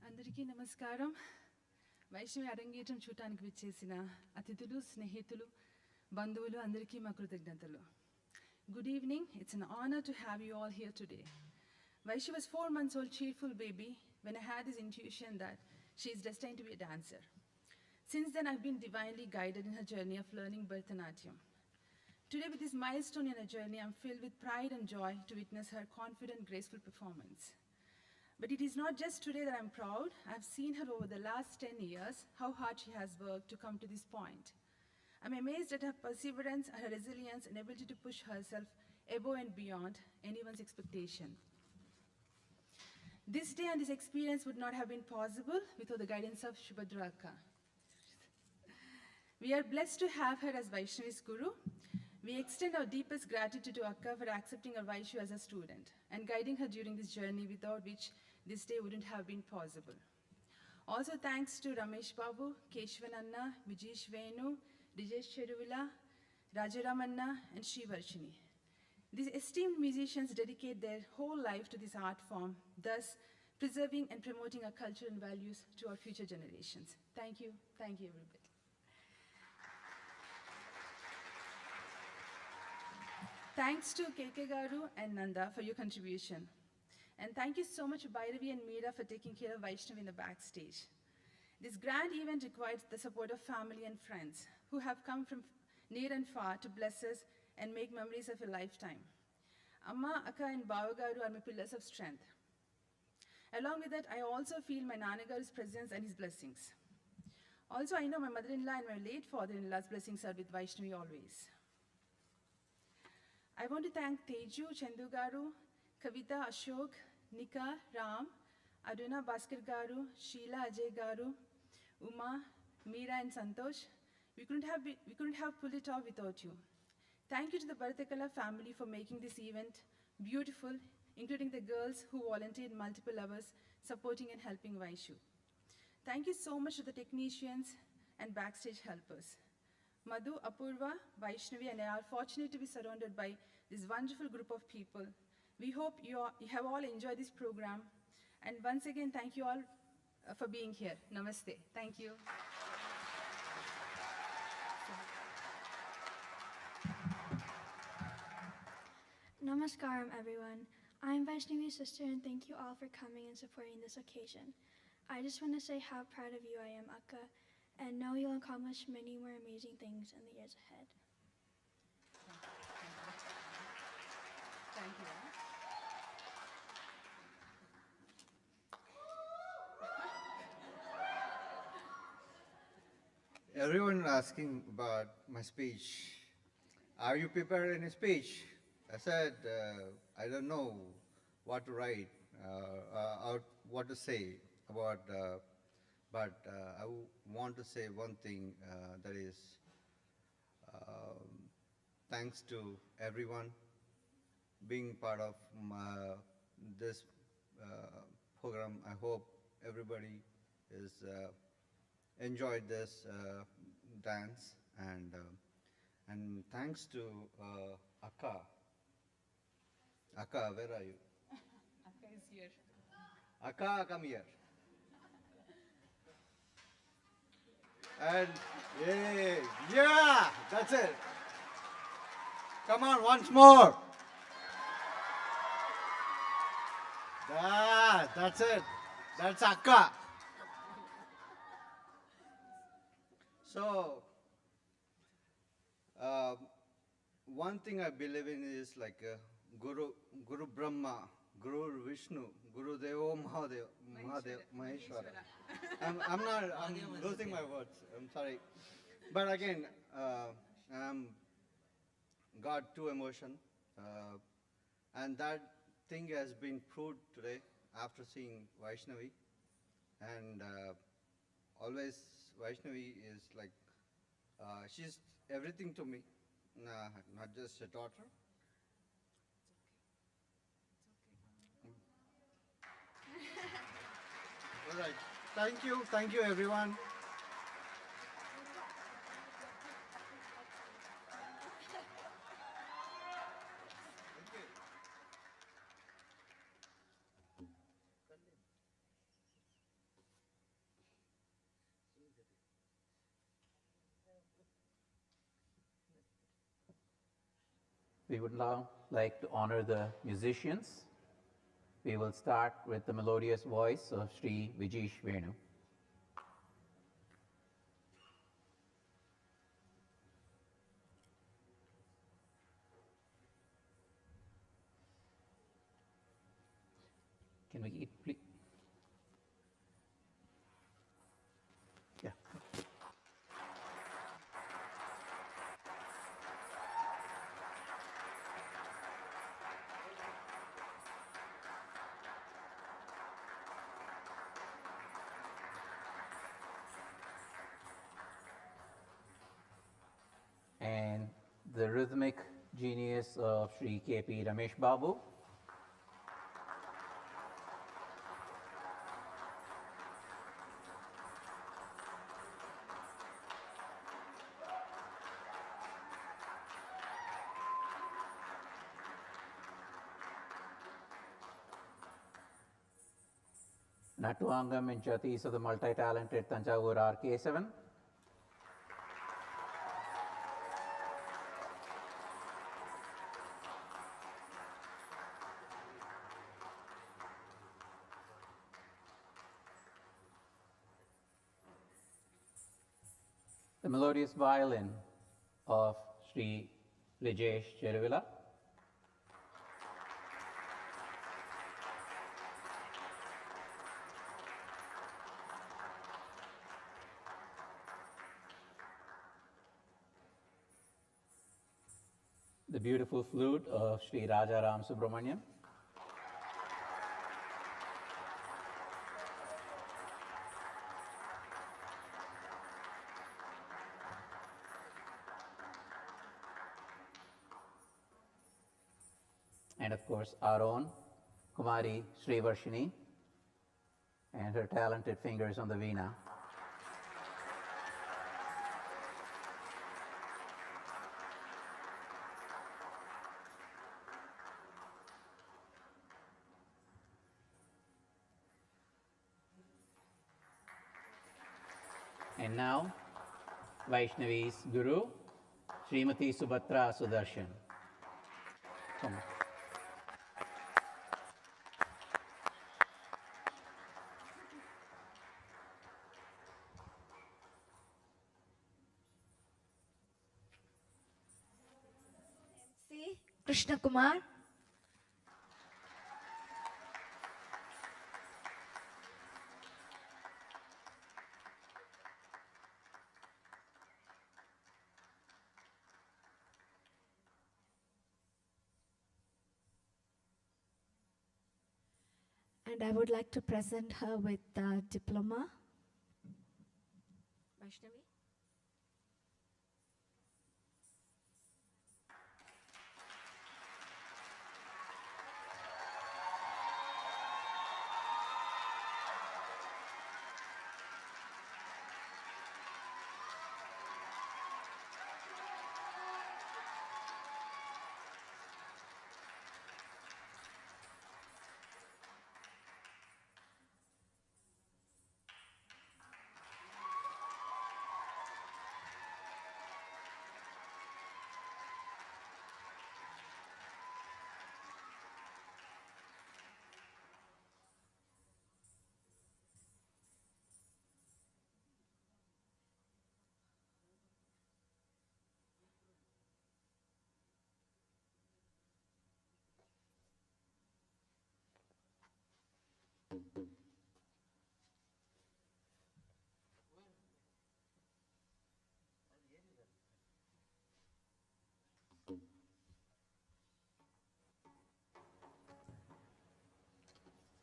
అందరికీ నమస్కారం. వైష్ణవి అరంగేట్రం చూడటానికి విచ్చేసిన అతిథులు, స్నేహితులు, బంధువులు అందరికీ మా కృతజ్ఞతలు. Good evening. It's an honor to have you all here today. Vaishnavi was 4 months old, cheerful baby when I had this intuition that she is destined to be a dancer. Since then, I've been divinely guided in her journey of learning Bharatanatyam. Today, with this milestone in her journey, I'm filled with pride and joy to witness her confident, graceful performance. But it is not just today that I'm proud. I've seen her over the last 10 years, how hard she has worked to come to this point. I'm amazed at her perseverance, her resilience, and ability to push herself above and beyond anyone's expectation. This day and this experience would not have been possible without the guidance of Shubhadra Akka. We are blessed to have her as Vaishnavi's guru. We extend our deepest gratitude to Akka for accepting our Vaishu as a student and guiding her during this journey, without which this day wouldn't have been possible. Also thanks to Ramesh Babu, Keshwan Anna, Vijesh Venu, Dijesh Cheruvila, Rajaramanna, and Sri Varshini. These esteemed musicians dedicate their whole life to this art form, thus preserving and promoting our culture and values to our future generations. Thank you everybody. Thanks to KK Garu and Nanda for your contribution. And thank you so much Bhairavi and Meera for taking care of Vaishnavi in the backstage. This grand event requires the support of family and friends who have come from near and far to bless us and make memories of a lifetime. Amma, Akka and Bava Garu are my pillars of strength. Along with that, I also feel my Nanagaru's presence and his blessings. Also, I know my mother-in-law and my late father-in-law's blessings are with Vaishnavi always. I want to thank Teju, Chandu Garu, Kavita, Ashok, Nika, Ram, Aduna, Bhaskar Garu, Sheila, Ajay Garu, Uma, Meera and Santosh. We couldn't have pulled it off without you. Thank you to the Bharatakala family for making this event beautiful, including the girls who volunteered multiple hours supporting and helping Vaishu. Thank you so much to the technicians and backstage helpers. Madhu, Apurva, Vaishnavi and I are fortunate to be surrounded by this wonderful group of people. We hope you have all enjoyed this program. And once again, thank you all for being here. Namaste. Thank you. Namaskaram, everyone. I'm Vaishnavi's sister, and thank you all for coming and supporting this occasion. I just want to say how proud of you I am, Akka, and know you'll accomplish many more amazing things in the years ahead. Thank you. Everyone asking about my speech. Are you prepared in a speech? I said, I don't know what to write or what to say about, but I want to say one thing, that is, thanks to everyone being part of this program. I hope everybody is enjoyed this dance, and thanks to Akka. Akka, where are you? Akka is here. Akka, come here. And yeah, that's it. Come on, once more. That's it. That's Akka. So, one thing I believe in is like Guru Brahma, Guru Vishnu, Guru Devo Maheshwara. I'm losing my words. I'm sorry. But again, I'm got two emotion, and that thing has been proved today after seeing Vaishnavi, and always Vaishnavi is like, she's everything to me, not just a daughter. All right, thank you everyone. we would now like to honor the musicians. We will start with the melodious voice of Sri Vijesh Venu. Can we eat, please? Yeah. And the rhythmic genius of Sri K.P. Ramesh Babu. Natuangam and Chatis of the multi-talented Tanjavur RK7. The melodious violin of Sri Lijesh Cheruvila. The beautiful flute of Sri Rajaram Subramaniam. And of course, our own Kumari Sri Varshini and her talented fingers on the veena. And now, Vaishnavi's Guru, Srimati Subhatra Sudarshan. Come on. MC Krishna Kumar. And I would like to present her with the diploma. Vaishnavi.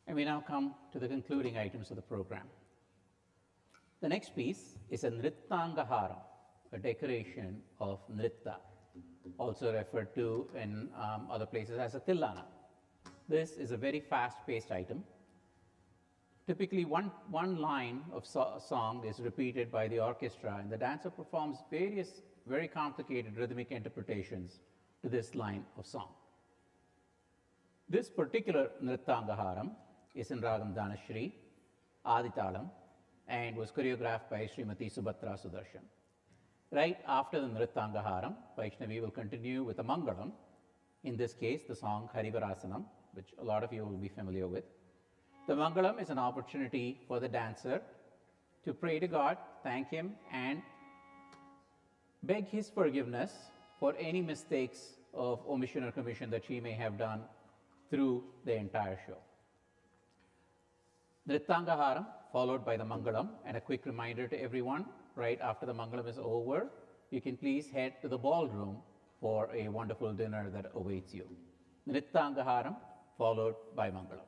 And we now come to the concluding items of the program. The next piece is a Nrittangaharam, a decoration of Nritta, also referred to in other places as a Tillana. This is a very fast-paced item. Typically, one line of song is repeated by the orchestra, and the dancer performs various very complicated rhythmic interpretations to this line of song. This particular Nrittangaharam is in Ragam Dhanashri, Aditalam, and was choreographed by Srimati Subhatra Sudarshan. Right after the Nrittangaharam, Vaishnavi will continue with a Mangalam, in this case, the song Harivarasanam, which a lot of you will be familiar with. The Mangalam is an opportunity for the dancer to pray to God, thank Him, and beg His forgiveness for any mistakes of omission or commission that she may have done through the entire show. Nrittangaharam followed by the Mangalam, and a quick reminder to everyone, right after the Mangalam is over, you can please head to the ballroom for a wonderful dinner that awaits you. Nrittangaharam followed by Mangalam.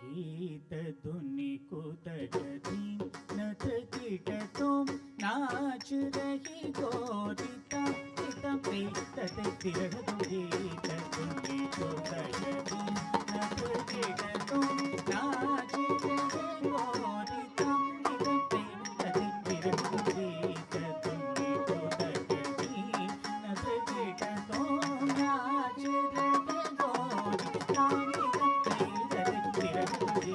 गीत धुनि कुदगती नथ कीट तुम नाच रही गोरिता पिता पे तत तिरह गीत धुनि कुदगती नथ कीट तुम नाच रही गोरिता पिता पे तत तिरह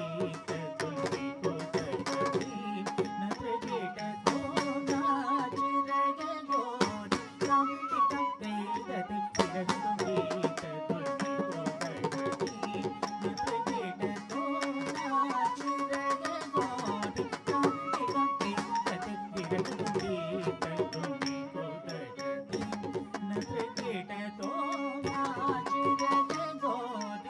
गीत धुनि कुदगती नथ कीट तुम नाच रही गोरिता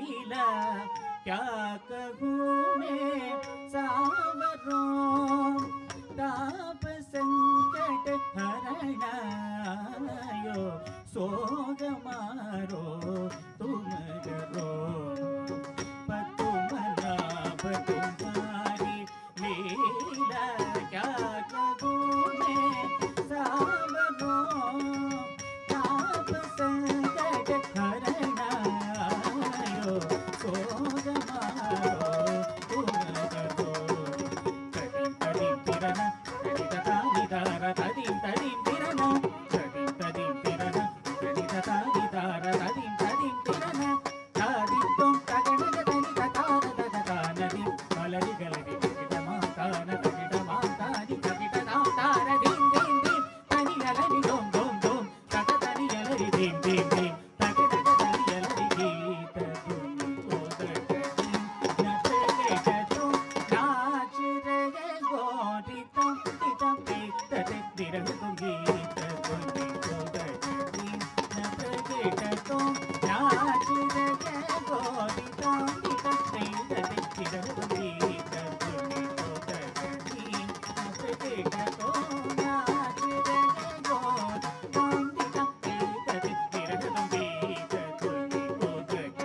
लीला क्या कहूँ मैं सावरों ताप संकट हरणायो सोग मारो तुम डरो पतुमनाभ तुम्हारी लीला क्या कहूँ मैं सावरों ताप संकट हरणायो सोग मारो तुम डरो तदिं तदिं तिरना तदिता निदारा तदिं तदिं तिरना तदिं तदिं तिरना तदिता निदारा तदिं तदिं तिरना तादिं तुम तगणग तनिता तार तगता नदिं कलरि गलरि तगिता मातान तगिता मातानि तगिता तार दिं दिं दिं तनि गलरि दोम दोम दोम तगतनि गलरि दिं दिं दिं तगतग तनि गलरि गीत धुन ओदक नच के तुम नाच रहे गोटितम तितम तते दिरह तुम गीत धुन ओदक नच के तुम नाच रहे गोटितम तितम तते दिरह तुम गीत धुन ओदक नच के तुम नाच रहे गोटितम तितम तते दिरह तुम गीत धुन ओदक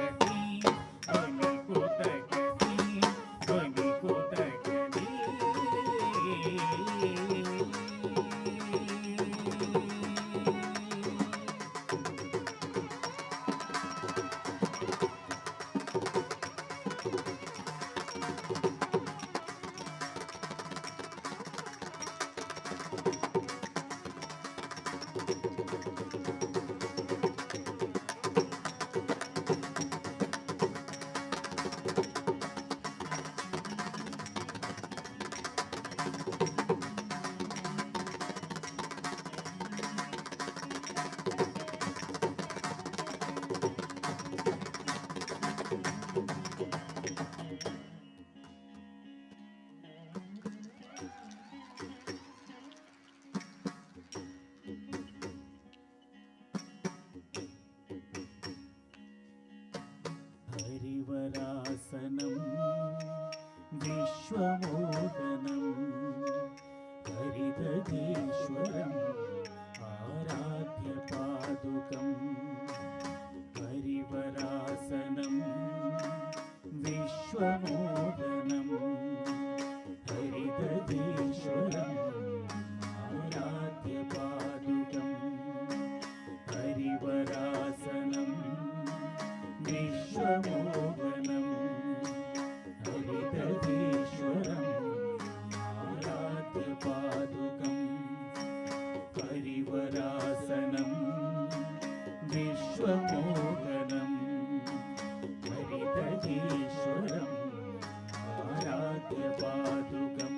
हरिवरासनं विश्वमोहनं हरिदधीश्वरम् आराध्य पादुकं हरिवरासनं विश्वमोहनं हरिदधीश्वरम् आराध्य पादुकं हरिवरासनं विश्वमोहनं हरिदधीश्वरम् आराध्य पादुकं हरिवरासनं विश्वमोहनं हरिदधीश्वरम् आराध्य पादुकं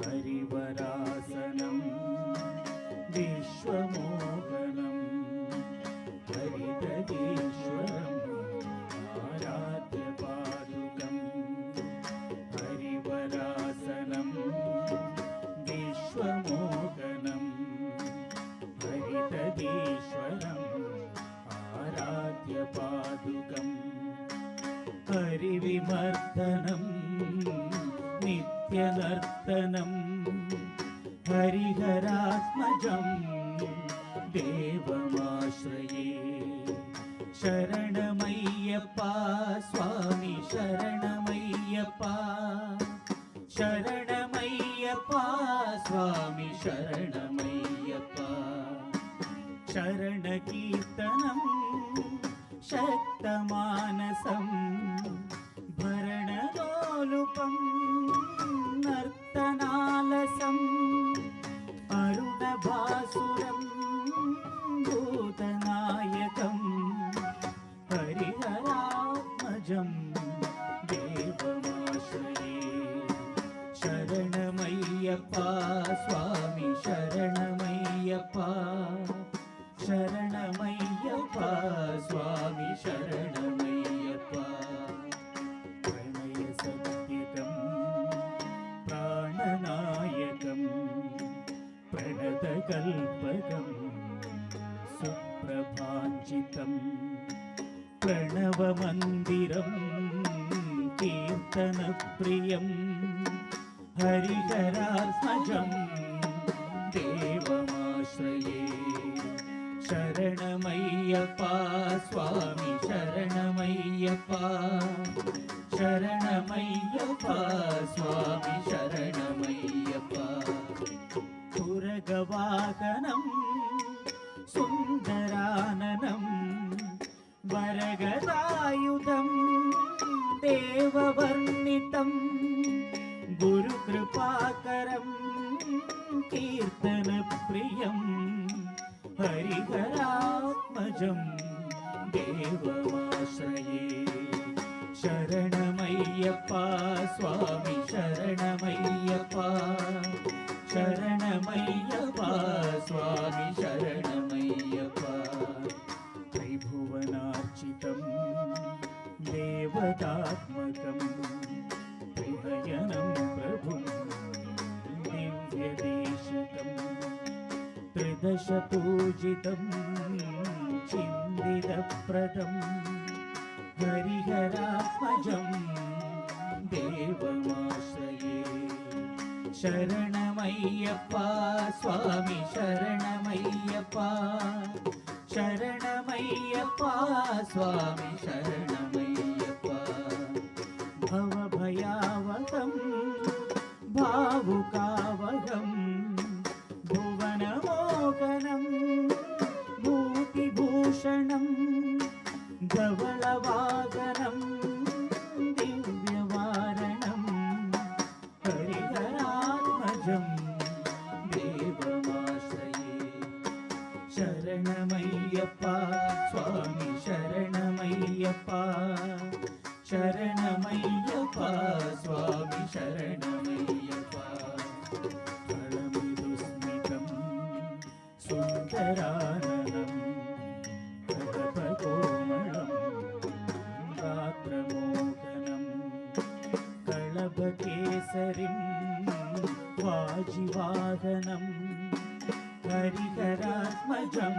हरिवरासनं विश्वमोहनं हरिदधीश्वरम् आराध्य पादुकं हरिवरासनं विश्वमोहनं हरिदधीश्वरम् आराध्य पादुकं हरिविमर्दनं नित्यनर्तनं हरिहरात्मजं देवमाश्रये शरणमय्यप्पा स्वामी शरणमय्यप्पा शरणमय्यप्पा स्वामी शरणमय्यप्पा शरणकीर्तनं शक्तमानसं भरणलोलुपं नर्तनालसम् अरुणभासुरं भूतनायकं हरिहरात्मजं देवमाश्रये शरणमय्यप्पा स्वामी शरणमय्यप्पा शरणमय्यप्पा स्वामी शरणमय्यप्पा प्रणयसत्तिकं प्राणनायकं प्रणतकल्पकं सुप्रभाञ्चितं प्रणवमन्त्रं कीर्तनप्रियं हरिहरात्मजं देवमाश्रये शरणमय्यप्पा स्वामी शरणमय्यप्पा शरणमय्यप्पा स्वामी शरणमय्यप्पा पुरगवाहनं सुन्दराननं वरगदायुधं देववर्णितं गुरुकृपाकरं कीर्तनप्रियं हरिहरात्मजं देवमाश्रये शरणमय्यप्पा स्वामी शरणमय्यप्पा शरणमय्यप्पा स्वामी शरणमय्यप्पा त्रिभुवनार्चितं देवतात्मकं त्रिनयनं प्रभुं दिव्यदेशिकं त्रिदशपूजितं चिन्तितप्रदं हरिहरात्मजं देवमाश्रये शरणमय्यप्पा स्वामी शरणमय्यप्पा शरणमय्यप्पा स्वामी शरणमय्यप्पा भवभयावहं भावुकावहं भुवनमोहनं भूतिभूषणं धवलवाहनं दिव्यवारणं हरिहरात्मजं देवमाश्रये शरणमय्यप्पा स्वामी शरणमय्यप्पा शरणमय्यप्पा स्वामी शरणमय्यप्पा फलमृदुस्मितं सुन्दराननं कलपकोमलं गात्रमोहनं कलभकेसरिं वाजिवाहनं हरिहरात्मजं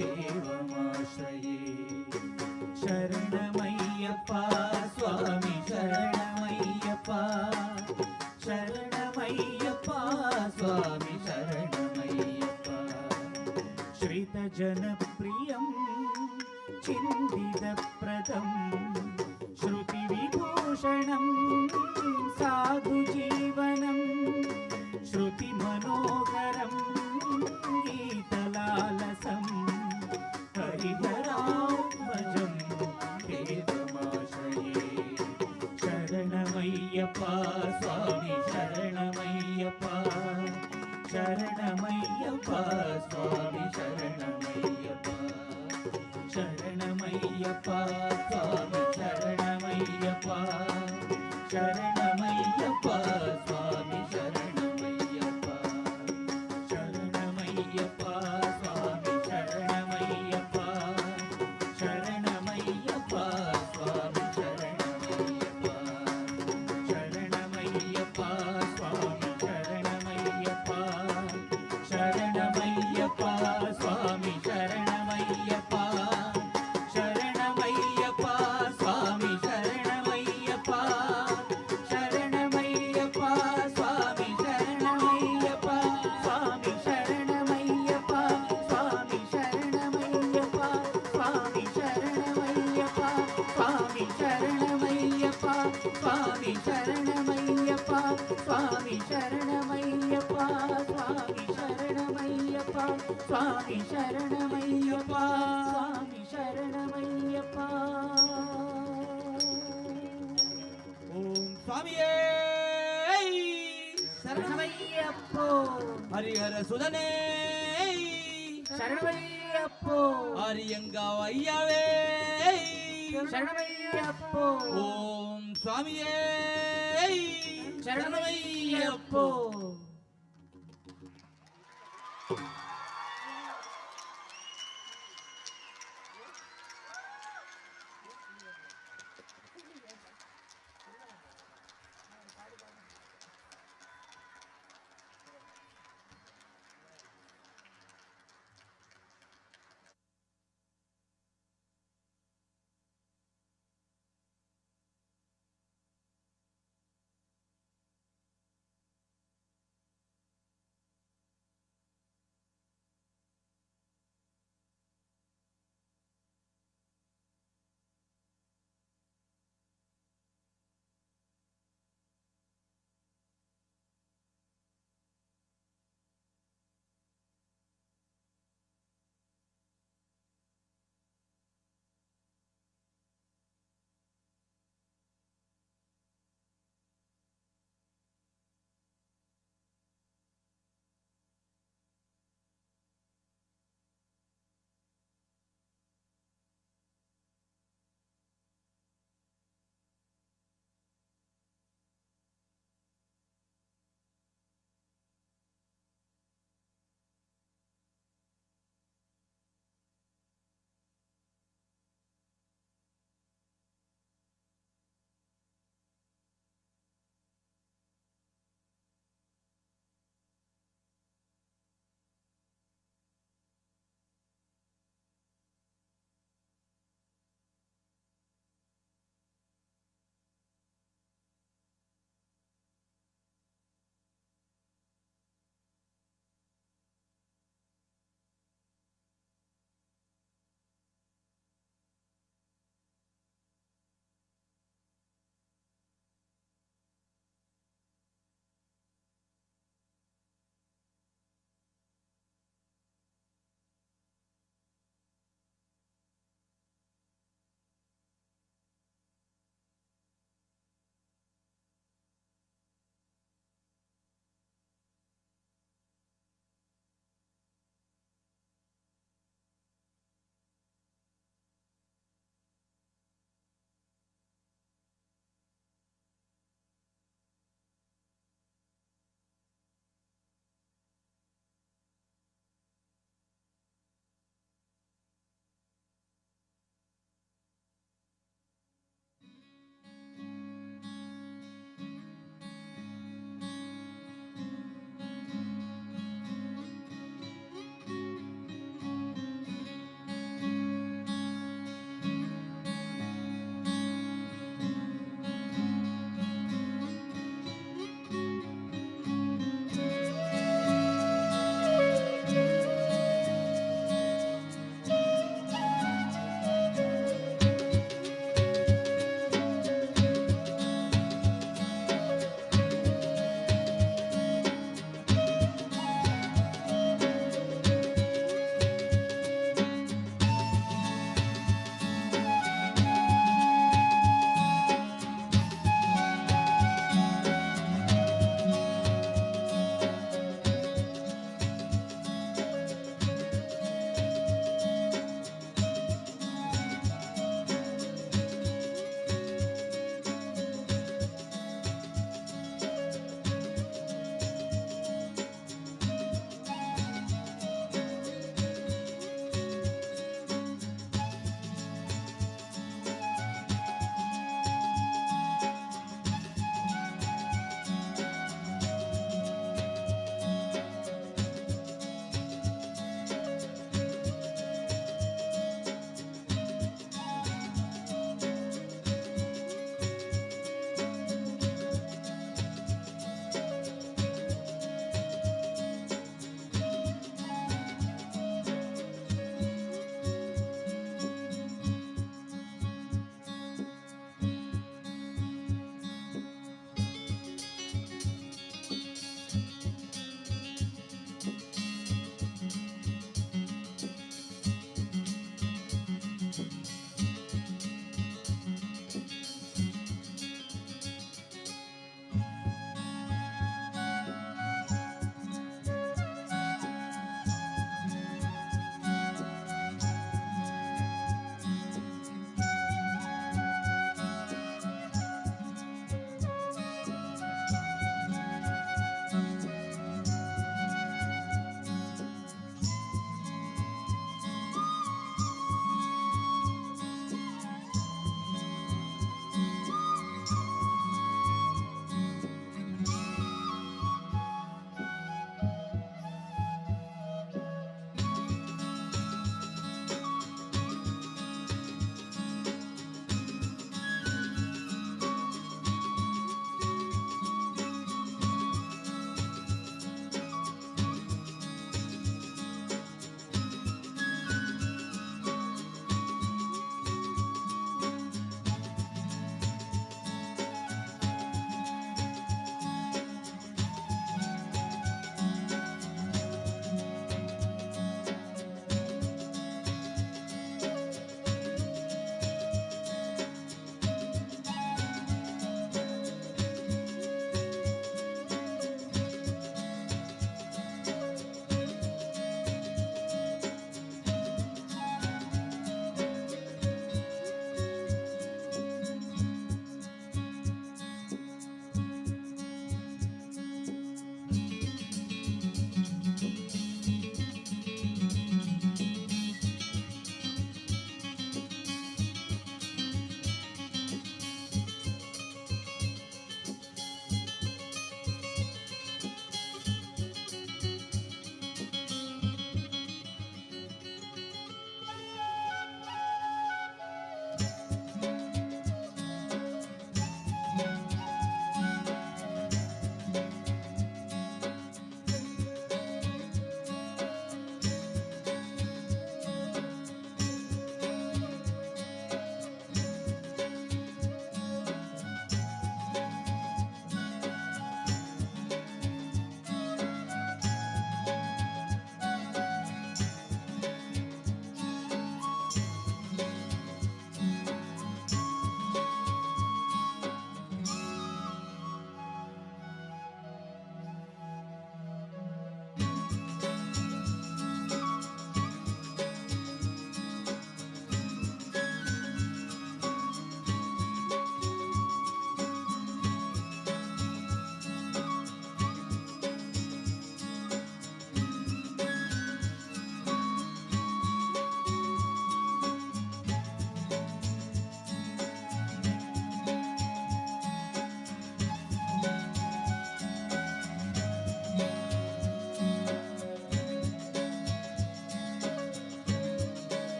देवमाश्रये शरणमय्यप्पा स्वामी शरणमय्यप्पा शरणमय्यप्पा स्वामी शरणमय्यप्पा श्रितजनप्रियं चिन्तितप्रदं श्रुतिविभूषणं साधुजीवनं श्रुतिमनोहरं गीतलालसं हरिहरात्मजं देवमाश्रये शरणमय्यप्पा स्वामी शरणमय्यप्पा शरणमय्यप्पा स्वामी शरणमय्यप्पा शरणमय्यप्पा स्वामी शरणमय्यप्पा शरणमय्यप्पा स्वामी शरणमय्यप्पा शरणमय्यप्पा स्वामी शरणमय्यप्पा शरणमय्यप्पा स्वामी शरणमय्यप्पा शरणमय्यप्पा स्वामी शरणमय्यप्पा शरणमय्यप्पा स्वामी शरणमय्यप्पा शरणमय्यप्पा स्वामी शरणमय्यप्पा शरणमय्यप्पा स्वामी शरणमय्यप्पा स्वामी शरणमय्यप्पा स्वामी शरणमय्यप्पा स्वामी शरणमय्यप्पा स्वामी शरणमय्यप्पा स्वामी शरणमय्यप्पा स्वामी शरणमय्यप्पा स्वामी शरणमय्यप्पा स्वामी शरणमय्यप्पा स्वामी शरणमय्यप्पा ॐ स्वामिये शरणमय्यप्पो हरिहर सुदने शरणमय्यप्पो हरियंगाव अय्यावे शरणमय्यप्पो ॐ स्वामिये शरणमय्यप्पो